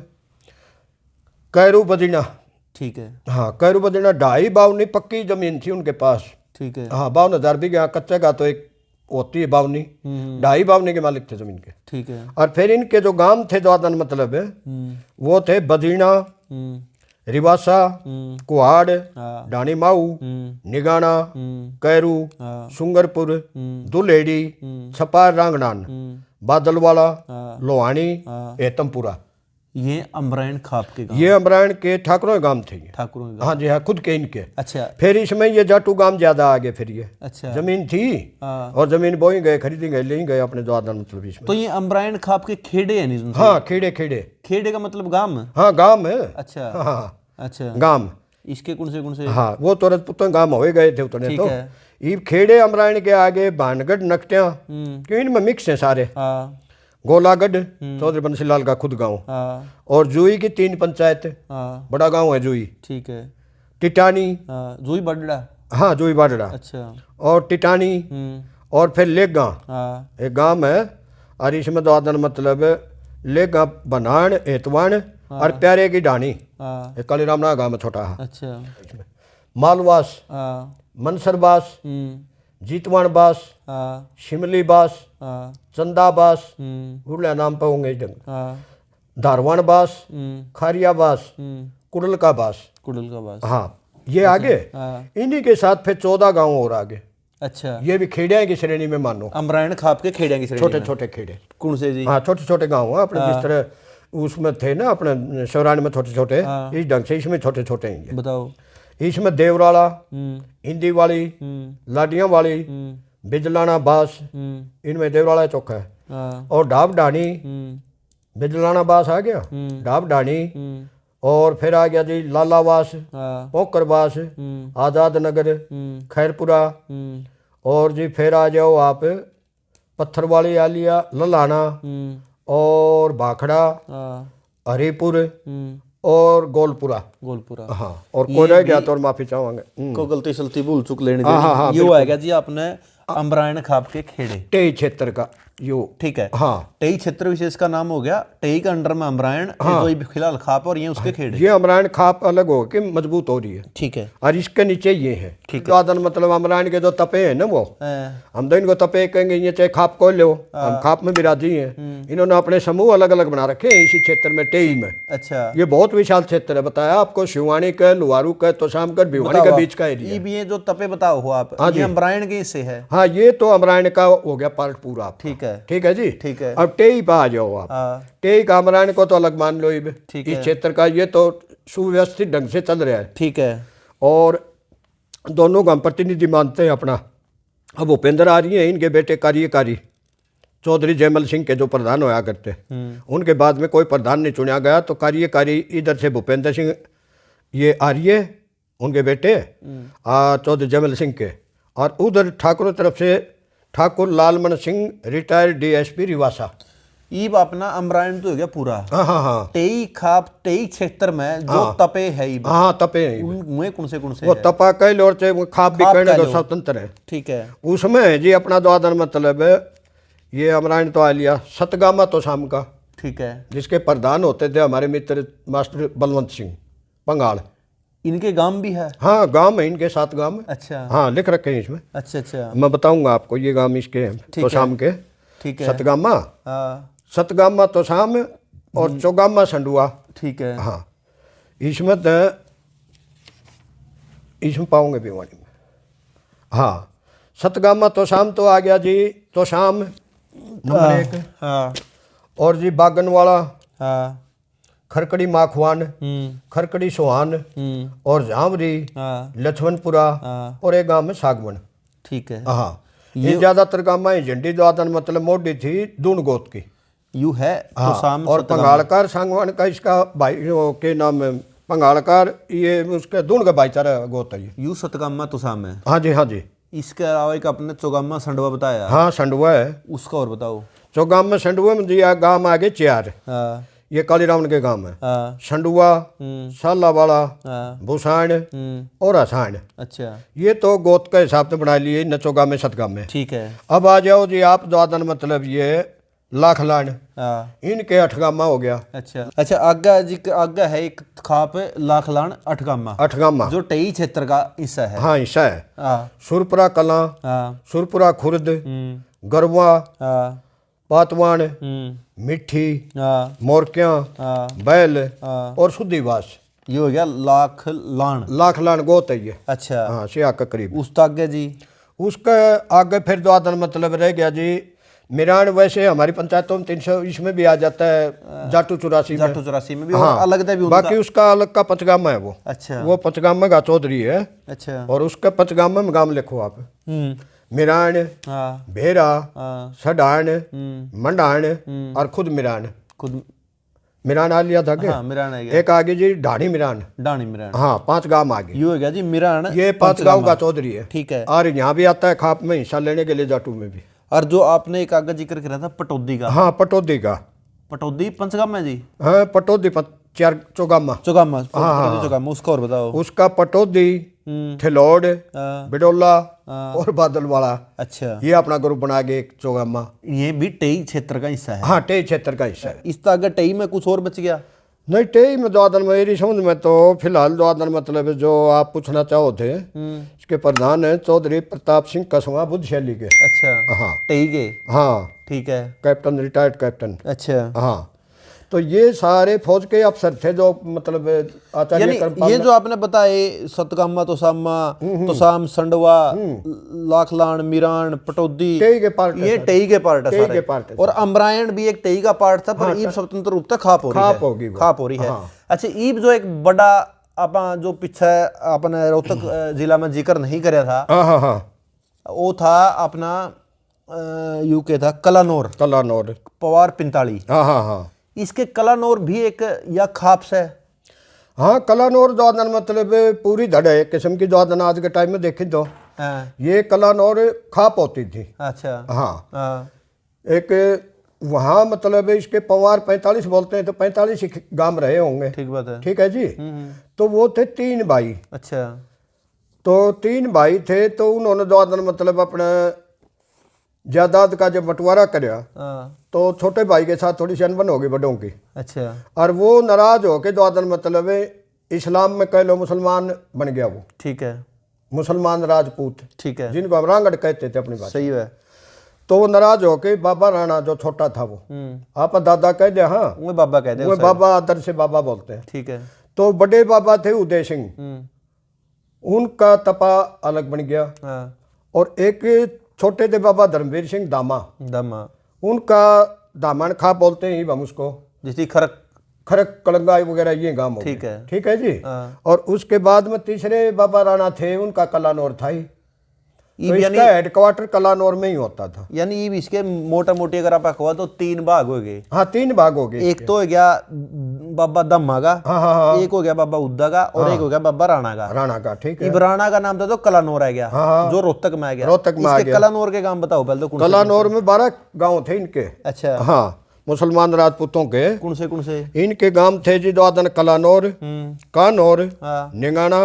[SPEAKER 2] कैरू बदीना,
[SPEAKER 1] ठीक है।
[SPEAKER 2] हाँ कैरू बदलना 2.5 बावनी पक्की जमीन थी उनके पास।
[SPEAKER 1] ठीक है।
[SPEAKER 2] हाँ 52,000 भी गया कच्चे का तो एक होती है बावनी। 2.5 बावनी के मालिक थे जमीन के।
[SPEAKER 1] ठीक है।
[SPEAKER 2] और फिर इनके जो गांव थे द्वादन मतलब वो थे बदीना, रिवासा, कुहाड़, डानी माऊ, निगाना, कैरू, सुंगरपुर, दुलेड़ी, छपार रांगनान, बादलवाला, लोहानी, एतमपुरा।
[SPEAKER 1] ये अमरायण खाप के गांव,
[SPEAKER 2] ये अमरायण के ठाकुरों के गांव थे ये।
[SPEAKER 1] ठाकुरों के गांव।
[SPEAKER 2] हाँ जी हाँ खुद के इनके।
[SPEAKER 1] अच्छा।
[SPEAKER 2] फिर इसमें ये जाटू गांव ज्यादा आगे फिर ये
[SPEAKER 1] अच्छा।
[SPEAKER 2] जमीन थी
[SPEAKER 1] हाँ।
[SPEAKER 2] और जमीन बोई गए खरीदी गए ले गए अपने द्वादन मतलब इसमें।
[SPEAKER 1] तो ये अमरायण खाप के खेड़े है नहीं?
[SPEAKER 2] हाँ खेड़े खेड़े।
[SPEAKER 1] खेड़े का मतलब गांव?
[SPEAKER 2] हाँ गांव है।
[SPEAKER 1] अच्छा।
[SPEAKER 2] हाँ
[SPEAKER 1] अच्छा
[SPEAKER 2] गांव।
[SPEAKER 1] इसके कौन से?
[SPEAKER 2] हाँ वो तो रजपूतों गांव हो गए थे उतने
[SPEAKER 1] ठीक
[SPEAKER 2] तो।
[SPEAKER 1] है।
[SPEAKER 2] ये खेड़े अमरायण के आगे भानगढ़ नकटिया क्यों इनमें मिक्स है सारे।
[SPEAKER 1] हाँ।
[SPEAKER 2] गोलागढ़ चौधरी बंसीलाल का खुद गांव।
[SPEAKER 1] हाँ।
[SPEAKER 2] और जुई की 3 पंचायत।
[SPEAKER 1] हाँ।
[SPEAKER 2] बड़ा गांव है जुई।
[SPEAKER 1] ठीक है।
[SPEAKER 2] टिटानी।
[SPEAKER 1] हाँ। जुई बडड़ा।
[SPEAKER 2] हाँ जुई बाडड़ा।
[SPEAKER 1] अच्छा।
[SPEAKER 2] और टिटानी और फिर लेगा।
[SPEAKER 1] हाँ।
[SPEAKER 2] एक गांव है और इसमें द्वादन मतलब लेगा बनान एतवान और प्यारे की डानी।
[SPEAKER 1] हाँ।
[SPEAKER 2] एक कालीराम ना गांव में छोटा है।
[SPEAKER 1] अच्छा।
[SPEAKER 2] मालवास,
[SPEAKER 1] हाँ।
[SPEAKER 2] मनसरबास, जीतवान बास,
[SPEAKER 1] हाँ।
[SPEAKER 2] शिमली बास,
[SPEAKER 1] हाँ।
[SPEAKER 2] चंदा बास, उड़ला नाम पे होंगे इधर।
[SPEAKER 1] हाँ।
[SPEAKER 2] धारवान बास, खारिया बास, कुड़ल का बास।
[SPEAKER 1] कुड़ल का बास।
[SPEAKER 2] हाँ ये आगे।
[SPEAKER 1] हाँ।
[SPEAKER 2] इन्हीं के साथ फिर 14 गांव और आगे।
[SPEAKER 1] अच्छा।
[SPEAKER 2] ये भी खेड़िया की श्रेणी में मानो।
[SPEAKER 1] अमरायण खाप के खेड़िया की श्रेणी
[SPEAKER 2] छोटे
[SPEAKER 1] में।
[SPEAKER 2] छोटे खेड़े।
[SPEAKER 1] कौन से जी?
[SPEAKER 2] हाँ छोटे छोटे गांव हैं अपने जिस तरह उसमें थे ना अपने शौरान में छोटे छोटे। इस ढंग से इसमें छोटे छोटे हैं।
[SPEAKER 1] बताओ।
[SPEAKER 2] इसमें देवराला, इंदी वाली, लाडियां वाली, बिजलाना बास, इनमें देवराला चौका है।
[SPEAKER 1] हाँ।
[SPEAKER 2] और ढाब डानी, बिजलाना बास आ गया, ढाब डानी। और फिर आ गया जी लालावास,
[SPEAKER 1] हाँ।
[SPEAKER 2] पोकरबास, आज़ाद नगर, खैरपुरा। और जी फिर आ जाओ आप पत्थर वाली आलिया, ललाना और भाखड़ा,
[SPEAKER 1] हाँ।
[SPEAKER 2] हरिपुर और गोलपुरा।
[SPEAKER 1] गोलपुरा।
[SPEAKER 2] हाँ और कोई रह गया तो और माफी चाहूंगा।
[SPEAKER 1] को गलती सलती भूल चुक लेने
[SPEAKER 2] हाँ,
[SPEAKER 1] दे। यो आएगा जी आपने अमरायण खाप के खेड़े।
[SPEAKER 2] टेई क्षेत्र का यो।
[SPEAKER 1] ठीक है।
[SPEAKER 2] हाँ
[SPEAKER 1] टेई क्षेत्र विशेष का नाम हो गया टेई का अंडर में अमरायण। जो ये फिलहाल खाप और ये उसके खेड़े।
[SPEAKER 2] ये अमरायण खाप अलग हो के मजबूत हो रही है।
[SPEAKER 1] ठीक है।
[SPEAKER 2] और इसके नीचे ये है।
[SPEAKER 1] ठीक
[SPEAKER 2] है। मतलब अमरायण के जो तपे हैं ना वो
[SPEAKER 1] हाँ।
[SPEAKER 2] हम तो इनको तपे कहेंगे, ये चाहे खाप को लो हम खाप में भी राजी हैं। इन्होंने अपने समूह अलग अलग बना रखे हैं इसी क्षेत्र में टेई में।
[SPEAKER 1] अच्छा।
[SPEAKER 2] ये बहुत विशाल क्षेत्र है। बताया आपको शिवानी का, लुहारू का, तोशामगढ़, भिवानी का बीच का एरिया।
[SPEAKER 1] ये जो तपे बताओ हो आप, ये अमरायण के हिस्से है।
[SPEAKER 2] हाँ ये तो अमरायण का हो गया पार्ट पूरा।
[SPEAKER 1] ठीक है।
[SPEAKER 2] ठीक है जी।
[SPEAKER 1] ठीक है।
[SPEAKER 2] अब टेई पे आ जाओ आप।
[SPEAKER 1] हाँ।
[SPEAKER 2] टेई का अमरायण को तो अलग मान लो।
[SPEAKER 1] ठीक
[SPEAKER 2] इस
[SPEAKER 1] है।
[SPEAKER 2] क्षेत्र का ये तो सुव्यवस्थित ढंग से चल रहा है।
[SPEAKER 1] ठीक है।
[SPEAKER 2] और दोनों का प्रतिनिधि मानते हैं अपना। अब भूपेंद्र आ रही हैं, इनके बेटे कार्यकारी चौधरी जयमल सिंह के जो प्रधान होया करते, उनके बाद में कोई प्रधान नहीं चुना गया तो कार्यकारी इधर से भूपेंद्र सिंह ये आर्य उनके बेटे चौधरी जयमल सिंह के। और उधर ठाकुर तरफ से ठाकुर लालमन सिंह रिटायर्ड डीएसपी रिवासा।
[SPEAKER 1] ईब अपना अमरायण तो हो गया पूरा।
[SPEAKER 2] हाँ हाँ हाँ।
[SPEAKER 1] टेई खाप टेई क्षेत्र में जो तपे है ईब।
[SPEAKER 2] हाँ तपे हैं।
[SPEAKER 1] उनमें कौन से
[SPEAKER 2] वो तपा कई लोर से वो खाप भी करने का स्वतंत्र है।
[SPEAKER 1] ठीक है।
[SPEAKER 2] उसमें है जी अपना द्वादन मतलब ये अमरायण तो आ लिया। सतगामा तो शाम का।
[SPEAKER 1] ठीक है।
[SPEAKER 2] जिसके प्रधान होते थे हमारे मित्र मास्टर बलवंत सिंह पंगाल।
[SPEAKER 1] इनके गांव भी है?
[SPEAKER 2] हाँ गांव है इनके 7 गांव।
[SPEAKER 1] अच्छा।
[SPEAKER 2] हाँ लिख रखे हैं इसमें।
[SPEAKER 1] अच्छा अच्छा।
[SPEAKER 2] मैं बताऊंगा आपको ये गांव इसके हैं तो शाम के।
[SPEAKER 1] ठीक है।
[SPEAKER 2] सतगामा,
[SPEAKER 1] हाँ।
[SPEAKER 2] सतगामा तो शाम और चौगामा संडुआ।
[SPEAKER 1] ठीक है।
[SPEAKER 2] हाँ इसमें तो इसमें पाओगे भिवानी में। हाँ सतगामा तो शाम तो आ गया जी तो शाम नंबर 1।
[SPEAKER 1] हाँ।
[SPEAKER 2] और जी बागनवाला,
[SPEAKER 1] हाँ।
[SPEAKER 2] खरकड़ी माखवान, खरकड़ी सोहान और झांवरी,
[SPEAKER 1] हाँ।
[SPEAKER 2] लक्ष्मणपुरा और एक गांव में सागवन। ठीक है। हाँ ये ज्यादातर गांव में झंडी द्वादन मतलब मोडी थी दून गोत की
[SPEAKER 1] यू है। तो शाम
[SPEAKER 2] और पंगालकार सांगवान का इसका भाई के नाम पंगालकार ये उसके दून का भाईचारा गोत है।
[SPEAKER 1] यू सतगामा तो शाम है।
[SPEAKER 2] हाँ जी हाँ जी।
[SPEAKER 1] इसके अलावा एक अपने चौगामा संडवा बताया।
[SPEAKER 2] हाँ संडवा है उसका।
[SPEAKER 1] और बताओ।
[SPEAKER 2] चौगामा संडवा में जी गांव आगे 4।
[SPEAKER 1] हाँ।
[SPEAKER 2] ये कालीराम के गांव है।
[SPEAKER 1] हाँ।
[SPEAKER 2] संडुआ, सालावाला, भूसाण और आसाण।
[SPEAKER 1] अच्छा।
[SPEAKER 2] ये तो गोत के हिसाब से बना लिए नचोगा में सतगा में।
[SPEAKER 1] ठीक है।
[SPEAKER 2] अब आ जाओ जी आप द्वादन मतलब ये लाखलान,
[SPEAKER 1] हाँ
[SPEAKER 2] इनके 8 गामा हो गया।
[SPEAKER 1] अच्छा अच्छा। आगा जी आगा है एक खाप लाखलान अठगामा
[SPEAKER 2] 8 गामा
[SPEAKER 1] जो टई क्षेत्र का हिस्सा है।
[SPEAKER 2] हाँ हिस्सा है।
[SPEAKER 1] हाँ
[SPEAKER 2] सुरपुरा कला,
[SPEAKER 1] हाँ
[SPEAKER 2] सुरपुरा खुर्द, गरवा,
[SPEAKER 1] हाँ
[SPEAKER 2] पातवान, मिट्ठी,
[SPEAKER 1] हाँ
[SPEAKER 2] मोरकियां,
[SPEAKER 1] हाँ
[SPEAKER 2] बैल
[SPEAKER 1] हाँ।
[SPEAKER 2] और सुद्दीवास।
[SPEAKER 1] ये हो गया लाखलान।
[SPEAKER 2] लाखलान गोत है ये।
[SPEAKER 1] अच्छा
[SPEAKER 2] हाँ सिया के करीब।
[SPEAKER 1] उस तागे जी
[SPEAKER 2] उसके आगे फिर द्वादन मतलब रह गया जी मिरान। वैसे हमारी पंचायतों में 300 इसमें भी आ जाता है, जाटू 84 में।
[SPEAKER 1] जाटू 84 में भी
[SPEAKER 2] हाँ,
[SPEAKER 1] और अलग था भी उनका।
[SPEAKER 2] बाकी उसका अलग का पंचगामा है वो।
[SPEAKER 1] अच्छा
[SPEAKER 2] वो पंचगामा का चौधरी है।
[SPEAKER 1] अच्छा
[SPEAKER 2] और उसके पंचगामा में गांव लिखो आप, मिरान,
[SPEAKER 1] हाँ
[SPEAKER 2] भेरा,
[SPEAKER 1] हाँ
[SPEAKER 2] सडान, मंडान और खुद मिरान।
[SPEAKER 1] खुद
[SPEAKER 2] मिरान आ लिया था
[SPEAKER 1] हाँ मिरान है
[SPEAKER 2] एक आगे जी ढाणी मिरान।
[SPEAKER 1] डाणी मिरान।
[SPEAKER 2] हाँ 5 गांव आगे
[SPEAKER 1] ये हो गया जी मिरान।
[SPEAKER 2] ये 5 गांव का चौधरी है।
[SPEAKER 1] ठीक है।
[SPEAKER 2] और यहाँ भी आता है खाप में हिस्सा लेने के लिए जाटू में भी।
[SPEAKER 1] और जो आपने एक आगे जिक्र करा था पटौदी का।
[SPEAKER 2] हाँ पटौदी का।
[SPEAKER 1] पटौदी पंचगामा है जी।
[SPEAKER 2] हाँ पटौदी 4 चौगामा।
[SPEAKER 1] चौगामा चौगामा उसका और बताओ।
[SPEAKER 2] उसका पटौदी, थिलोड़,
[SPEAKER 1] हाँ,
[SPEAKER 2] बिडोला और बादल वाला।
[SPEAKER 1] अच्छा
[SPEAKER 2] ये अपना ग्रुप बना के एक चौगामा।
[SPEAKER 1] ये भी टई क्षेत्र का हिस्सा है।
[SPEAKER 2] हाँ टेई क्षेत्र का हिस्सा है।
[SPEAKER 1] इस तरह टई में कुछ और बच गया।
[SPEAKER 2] नहीं टेई में द्वादन मेरी समझ में तो फिलहाल द्वादन मतलब जो आप पूछना चाहो थे इसके प्रधान है चौधरी प्रताप सिंह कसवा बुद्ध शैली के।
[SPEAKER 1] अच्छा
[SPEAKER 2] हाँ
[SPEAKER 1] टई के।
[SPEAKER 2] हाँ
[SPEAKER 1] ठीक है।
[SPEAKER 2] Captain, retired captain.
[SPEAKER 1] अच्छा
[SPEAKER 2] हाँ तो ये सारे फौज के अफसर थे जो मतलब आचार्य
[SPEAKER 1] यानी ये जो आपने बताए सतगामा तोसामा तोसाम संडवा लाखलान मिरान पटौदी
[SPEAKER 2] टेई के पार्ट
[SPEAKER 1] ये टई के पार्ट है
[SPEAKER 2] टेई
[SPEAKER 1] सारे।
[SPEAKER 2] के पार्ट है।
[SPEAKER 1] और अमरायण भी एक टई का पार्ट था पर ईब स्वतंत्र रूप से खाप हो रही है।
[SPEAKER 2] खाप होगी वो।
[SPEAKER 1] खाप हो रही है।
[SPEAKER 2] हाँ।
[SPEAKER 1] अच्छा ईब जो एक बड़ा अपना जो पीछे अपने रोहतक जिला में जिक्र नहीं कराया था
[SPEAKER 2] हाँ हाँ हाँ
[SPEAKER 1] वो था अपना यूके था कलानौर
[SPEAKER 2] कलानौर
[SPEAKER 1] पवार 45।
[SPEAKER 2] हाँ हाँ हाँ
[SPEAKER 1] इसके कलानौर भी एक या खाप्स है।
[SPEAKER 2] हाँ कलानौर द्वादन मतलब पूरी धड़ है एक किस्म की द्वादन। आज के टाइम में देखें तो
[SPEAKER 1] हाँ,
[SPEAKER 2] ये कलानौर खाप होती थी।
[SPEAKER 1] अच्छा
[SPEAKER 2] हाँ
[SPEAKER 1] हाँ
[SPEAKER 2] एक वहाँ मतलब इसके पवार 45 बोलते हैं तो 45 गांव रहे होंगे।
[SPEAKER 1] ठीक बात है।
[SPEAKER 2] ठीक है जी। तो वो थे 3 भाई।
[SPEAKER 1] अच्छा
[SPEAKER 2] तो 3 भाई थे तो उन्होंने द्वादन मतलब अपना जायदाद का जब बंटवारा कराया
[SPEAKER 1] हाँ
[SPEAKER 2] तो छोटे भाई के साथ थोड़ी सी अनबन होगी बड़ों की।
[SPEAKER 1] अच्छा
[SPEAKER 2] और वो नाराज होके द्वादन मतलब इस्लाम में कह लो मुसलमान बन गया वो।
[SPEAKER 1] ठीक है।
[SPEAKER 2] मुसलमान राजपूत
[SPEAKER 1] ठीक है।
[SPEAKER 2] जिनको हम रांगड़ कहते थे अपनी बात।
[SPEAKER 1] सही है।
[SPEAKER 2] तो वो नाराज होके बाबा राणा जो छोटा था वो आप दादा कह दे। हाँ
[SPEAKER 1] वो बाबा कहते हैं
[SPEAKER 2] वो बाबा आदर से बाबा बोलते हैं।
[SPEAKER 1] ठीक है।
[SPEAKER 2] तो बड़े बाबा थे उदय सिंह, उनका तपा अलग बन गया।
[SPEAKER 1] हाँ
[SPEAKER 2] और एक छोटे थे बाबा धर्मवीर सिंह दामा,
[SPEAKER 1] दमा
[SPEAKER 2] उनका दामन खा बोलते हैं हम उसको,
[SPEAKER 1] जिसकी खरक।
[SPEAKER 2] खरक कलंगा वगैरह ये गांव हो गए।
[SPEAKER 1] ठीक है।
[SPEAKER 2] ठीक है जी।
[SPEAKER 1] हाँ।
[SPEAKER 2] और उसके बाद में तीसरे बाबा राणा थे उनका कलानौर था ही। तो
[SPEAKER 1] यानी
[SPEAKER 2] इसका हेडक्वार्टर कलानौर में ही होता था।
[SPEAKER 1] यानी ईब इसके मोटा मोटी अगर आप कहो तो 3 भाग हो गए।
[SPEAKER 2] हाँ 3 भाग हो गए।
[SPEAKER 1] एक तो हो गया बाबा दम्मा का।
[SPEAKER 2] हाँ हाँ हाँ
[SPEAKER 1] एक हो गया बाबा उद्दा का और एक हो गया बाबा राणा का।
[SPEAKER 2] राणा का। ठीक है।
[SPEAKER 1] इब राणा का नाम था तो कलानौर आ गया।
[SPEAKER 2] हाँ।
[SPEAKER 1] जो रोहतक में आ गया।
[SPEAKER 2] रोहतक में आ
[SPEAKER 1] इसके
[SPEAKER 2] गया।
[SPEAKER 1] कलानौर के काम बताओ पहले तो कौन से?
[SPEAKER 2] कलानौर में 12 गांव थे इनके।
[SPEAKER 1] अच्छा
[SPEAKER 2] हाँ मुसलमान राजपूतों के।
[SPEAKER 1] कौन से?
[SPEAKER 2] इनके गांव थे जी द्वादन कलानौर, कानौर,
[SPEAKER 1] हाँ
[SPEAKER 2] निंगाना,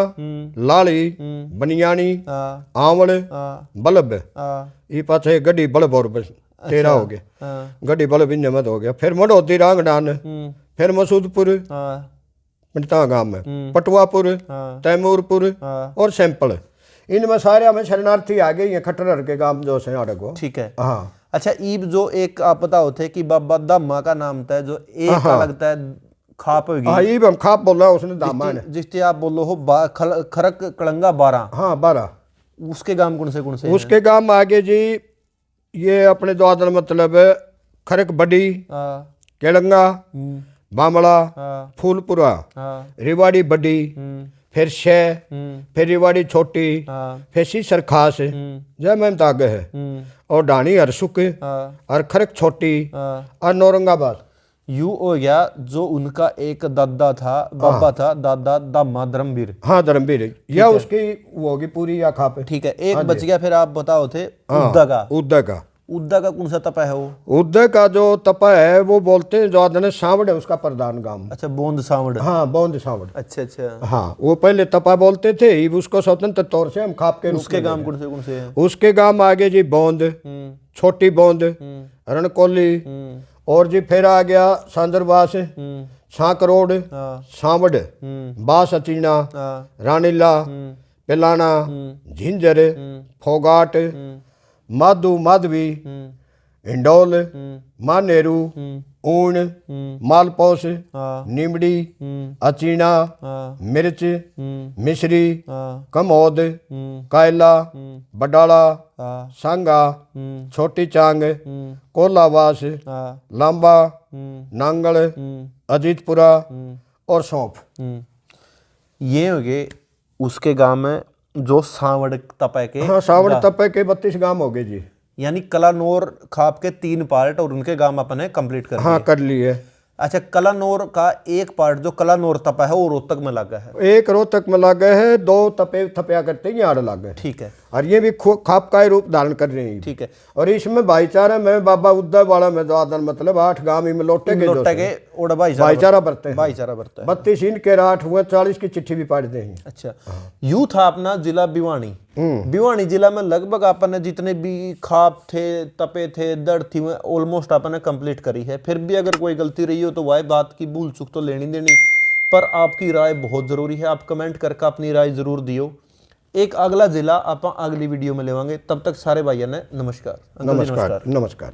[SPEAKER 2] लाली, बनियानी,
[SPEAKER 1] हाँ
[SPEAKER 2] आंवल,
[SPEAKER 1] हाँ
[SPEAKER 2] बल्ब।
[SPEAKER 1] हाँ
[SPEAKER 2] ये पाछे गड्डी बल्ब और 13 हो गए।
[SPEAKER 1] हाँ
[SPEAKER 2] गड्डी बल्ब इन मत हो गया। फिर मडोदी रांगडान, फिर मसूदपुर
[SPEAKER 1] हाँ
[SPEAKER 2] पिंडता गांव में, पटवापुर,
[SPEAKER 1] हाँ
[SPEAKER 2] तैमूरपुर
[SPEAKER 1] हाँ।
[SPEAKER 2] और सैंपल। इनमें सारे हमें शरणार्थी आ गए। ये खट्टर के गांव जो से अड़गो।
[SPEAKER 1] ठीक है।
[SPEAKER 2] हाँ
[SPEAKER 1] अच्छा ईब जो एक आप बताओ थे कि बाबा दम्मा का नाम था जो एक का लगता है खाप होगी।
[SPEAKER 2] हाँ ये हम खाप बोल रहा उसने दामान।
[SPEAKER 1] जिससे आप बोलो हो खरक कलंगा 12।
[SPEAKER 2] हाँ 12।
[SPEAKER 1] उसके गांव कौन से हैं?
[SPEAKER 2] उसके गांव आगे जी ये अपने द्वादन मतलब खरक बड़ी,
[SPEAKER 1] हाँ
[SPEAKER 2] केलंगा, बामड़ा,
[SPEAKER 1] हाँ
[SPEAKER 2] फूलपुरा,
[SPEAKER 1] हाँ
[SPEAKER 2] रिवाड़ी बड़ी, फिर शह, फिर रिवाड़ी छोटी,
[SPEAKER 1] हाँ
[SPEAKER 2] फिर सीसर खास जय मैम तागे है और डाणी हरसुक
[SPEAKER 1] हाँ
[SPEAKER 2] और खरक छोटी
[SPEAKER 1] हाँ।
[SPEAKER 2] और नौरंगाबाद।
[SPEAKER 1] यू हो गया जो उनका एक दादा था बाबा था दादा दामा धर्मवीर।
[SPEAKER 2] हाँ धर्मवीर या उसकी वो होगी पूरी या खाप।
[SPEAKER 1] ठीक है। एक बच गया फिर आप बताओ थे उद्दा का।
[SPEAKER 2] उद्दा का।
[SPEAKER 1] उद्दा का कौन सा तपा है वो?
[SPEAKER 2] उद्दा का जो तपा है वो बोलते हैं जो आदने सांवड़ है उसका प्रधान गांव।
[SPEAKER 1] अच्छा बोंद सावड़।
[SPEAKER 2] हाँ बोंद सांवड़।
[SPEAKER 1] अच्छा अच्छा।
[SPEAKER 2] हाँ वो पहले तपा बोलते थे उसको स्वतंत्र तौर से हम खाप के रूप
[SPEAKER 1] उसके गांव कौन से हैं?
[SPEAKER 2] उसके गांव आगे जी बोंद, छोटी बूंद, रणकोली, और जी फिर आ गया सांदरबास, सांकरोड, सांवड़, बास अचीना, रानीला, पिलाना, झिंझर, फोगाट, माधु माधवी, हिंडोल, मानेरू, ऊन, मालपोस, नीमड़ी, अचीना, मिर्च, मिश्री, कमोद, कायला, बडाला, सांगा, छोटी चांग, कोलावास, लांबा, नांगल, अजीतपुरा और सौंफ।
[SPEAKER 1] ये हो गए उसके गांव में जो सांवड़ तपे के।
[SPEAKER 2] हाँ, सांवड़ तपे के 32 गांव हो गए जी।
[SPEAKER 1] यानी कलानौर खाप के 3 पार्ट और उनके गांव अपने कंप्लीट कर
[SPEAKER 2] हाँ, कर लिए।
[SPEAKER 1] अच्छा, कलानौर का एक पार्ट जो कलानौर तपा है वो रोहतक में लगा है।
[SPEAKER 2] एक रोहतक में लगे है, 2 तपे थपया करते हैं यहाँ लगे।
[SPEAKER 1] ठीक है।
[SPEAKER 2] और ये भी खाप का ही रूप धारण कर रहे हैं।
[SPEAKER 1] ठीक है।
[SPEAKER 2] और इसमें भाईचारा में बाबा उद्दय वाला में दादन मतलब 8 गांव में लौटे के
[SPEAKER 1] और
[SPEAKER 2] भाईचारा बरते हैं।
[SPEAKER 1] भाईचारा बरता है।
[SPEAKER 2] 32 इनके 8 हुए, 40 की चिट्ठी भी पढ़ दे।
[SPEAKER 1] अच्छा, यू था अपना जिला भिवानी। भिवानी जिला में लगभग अपने जितने भी खाप थे, तपे थे, दर्द थी, ऑलमोस्ट अपने कंप्लीट करी है। फिर भी अगर कोई गलती रही हो तो वह बात की भूल चूक तो लेनी देनी, पर आपकी राय बहुत जरूरी है। आप कमेंट करके अपनी राय जरूर दियो। एक अगला जिला आप अगली वीडियो में लेवांगे। तब तक सारे भाइयों ने नमस्कार।
[SPEAKER 2] नमस्कार।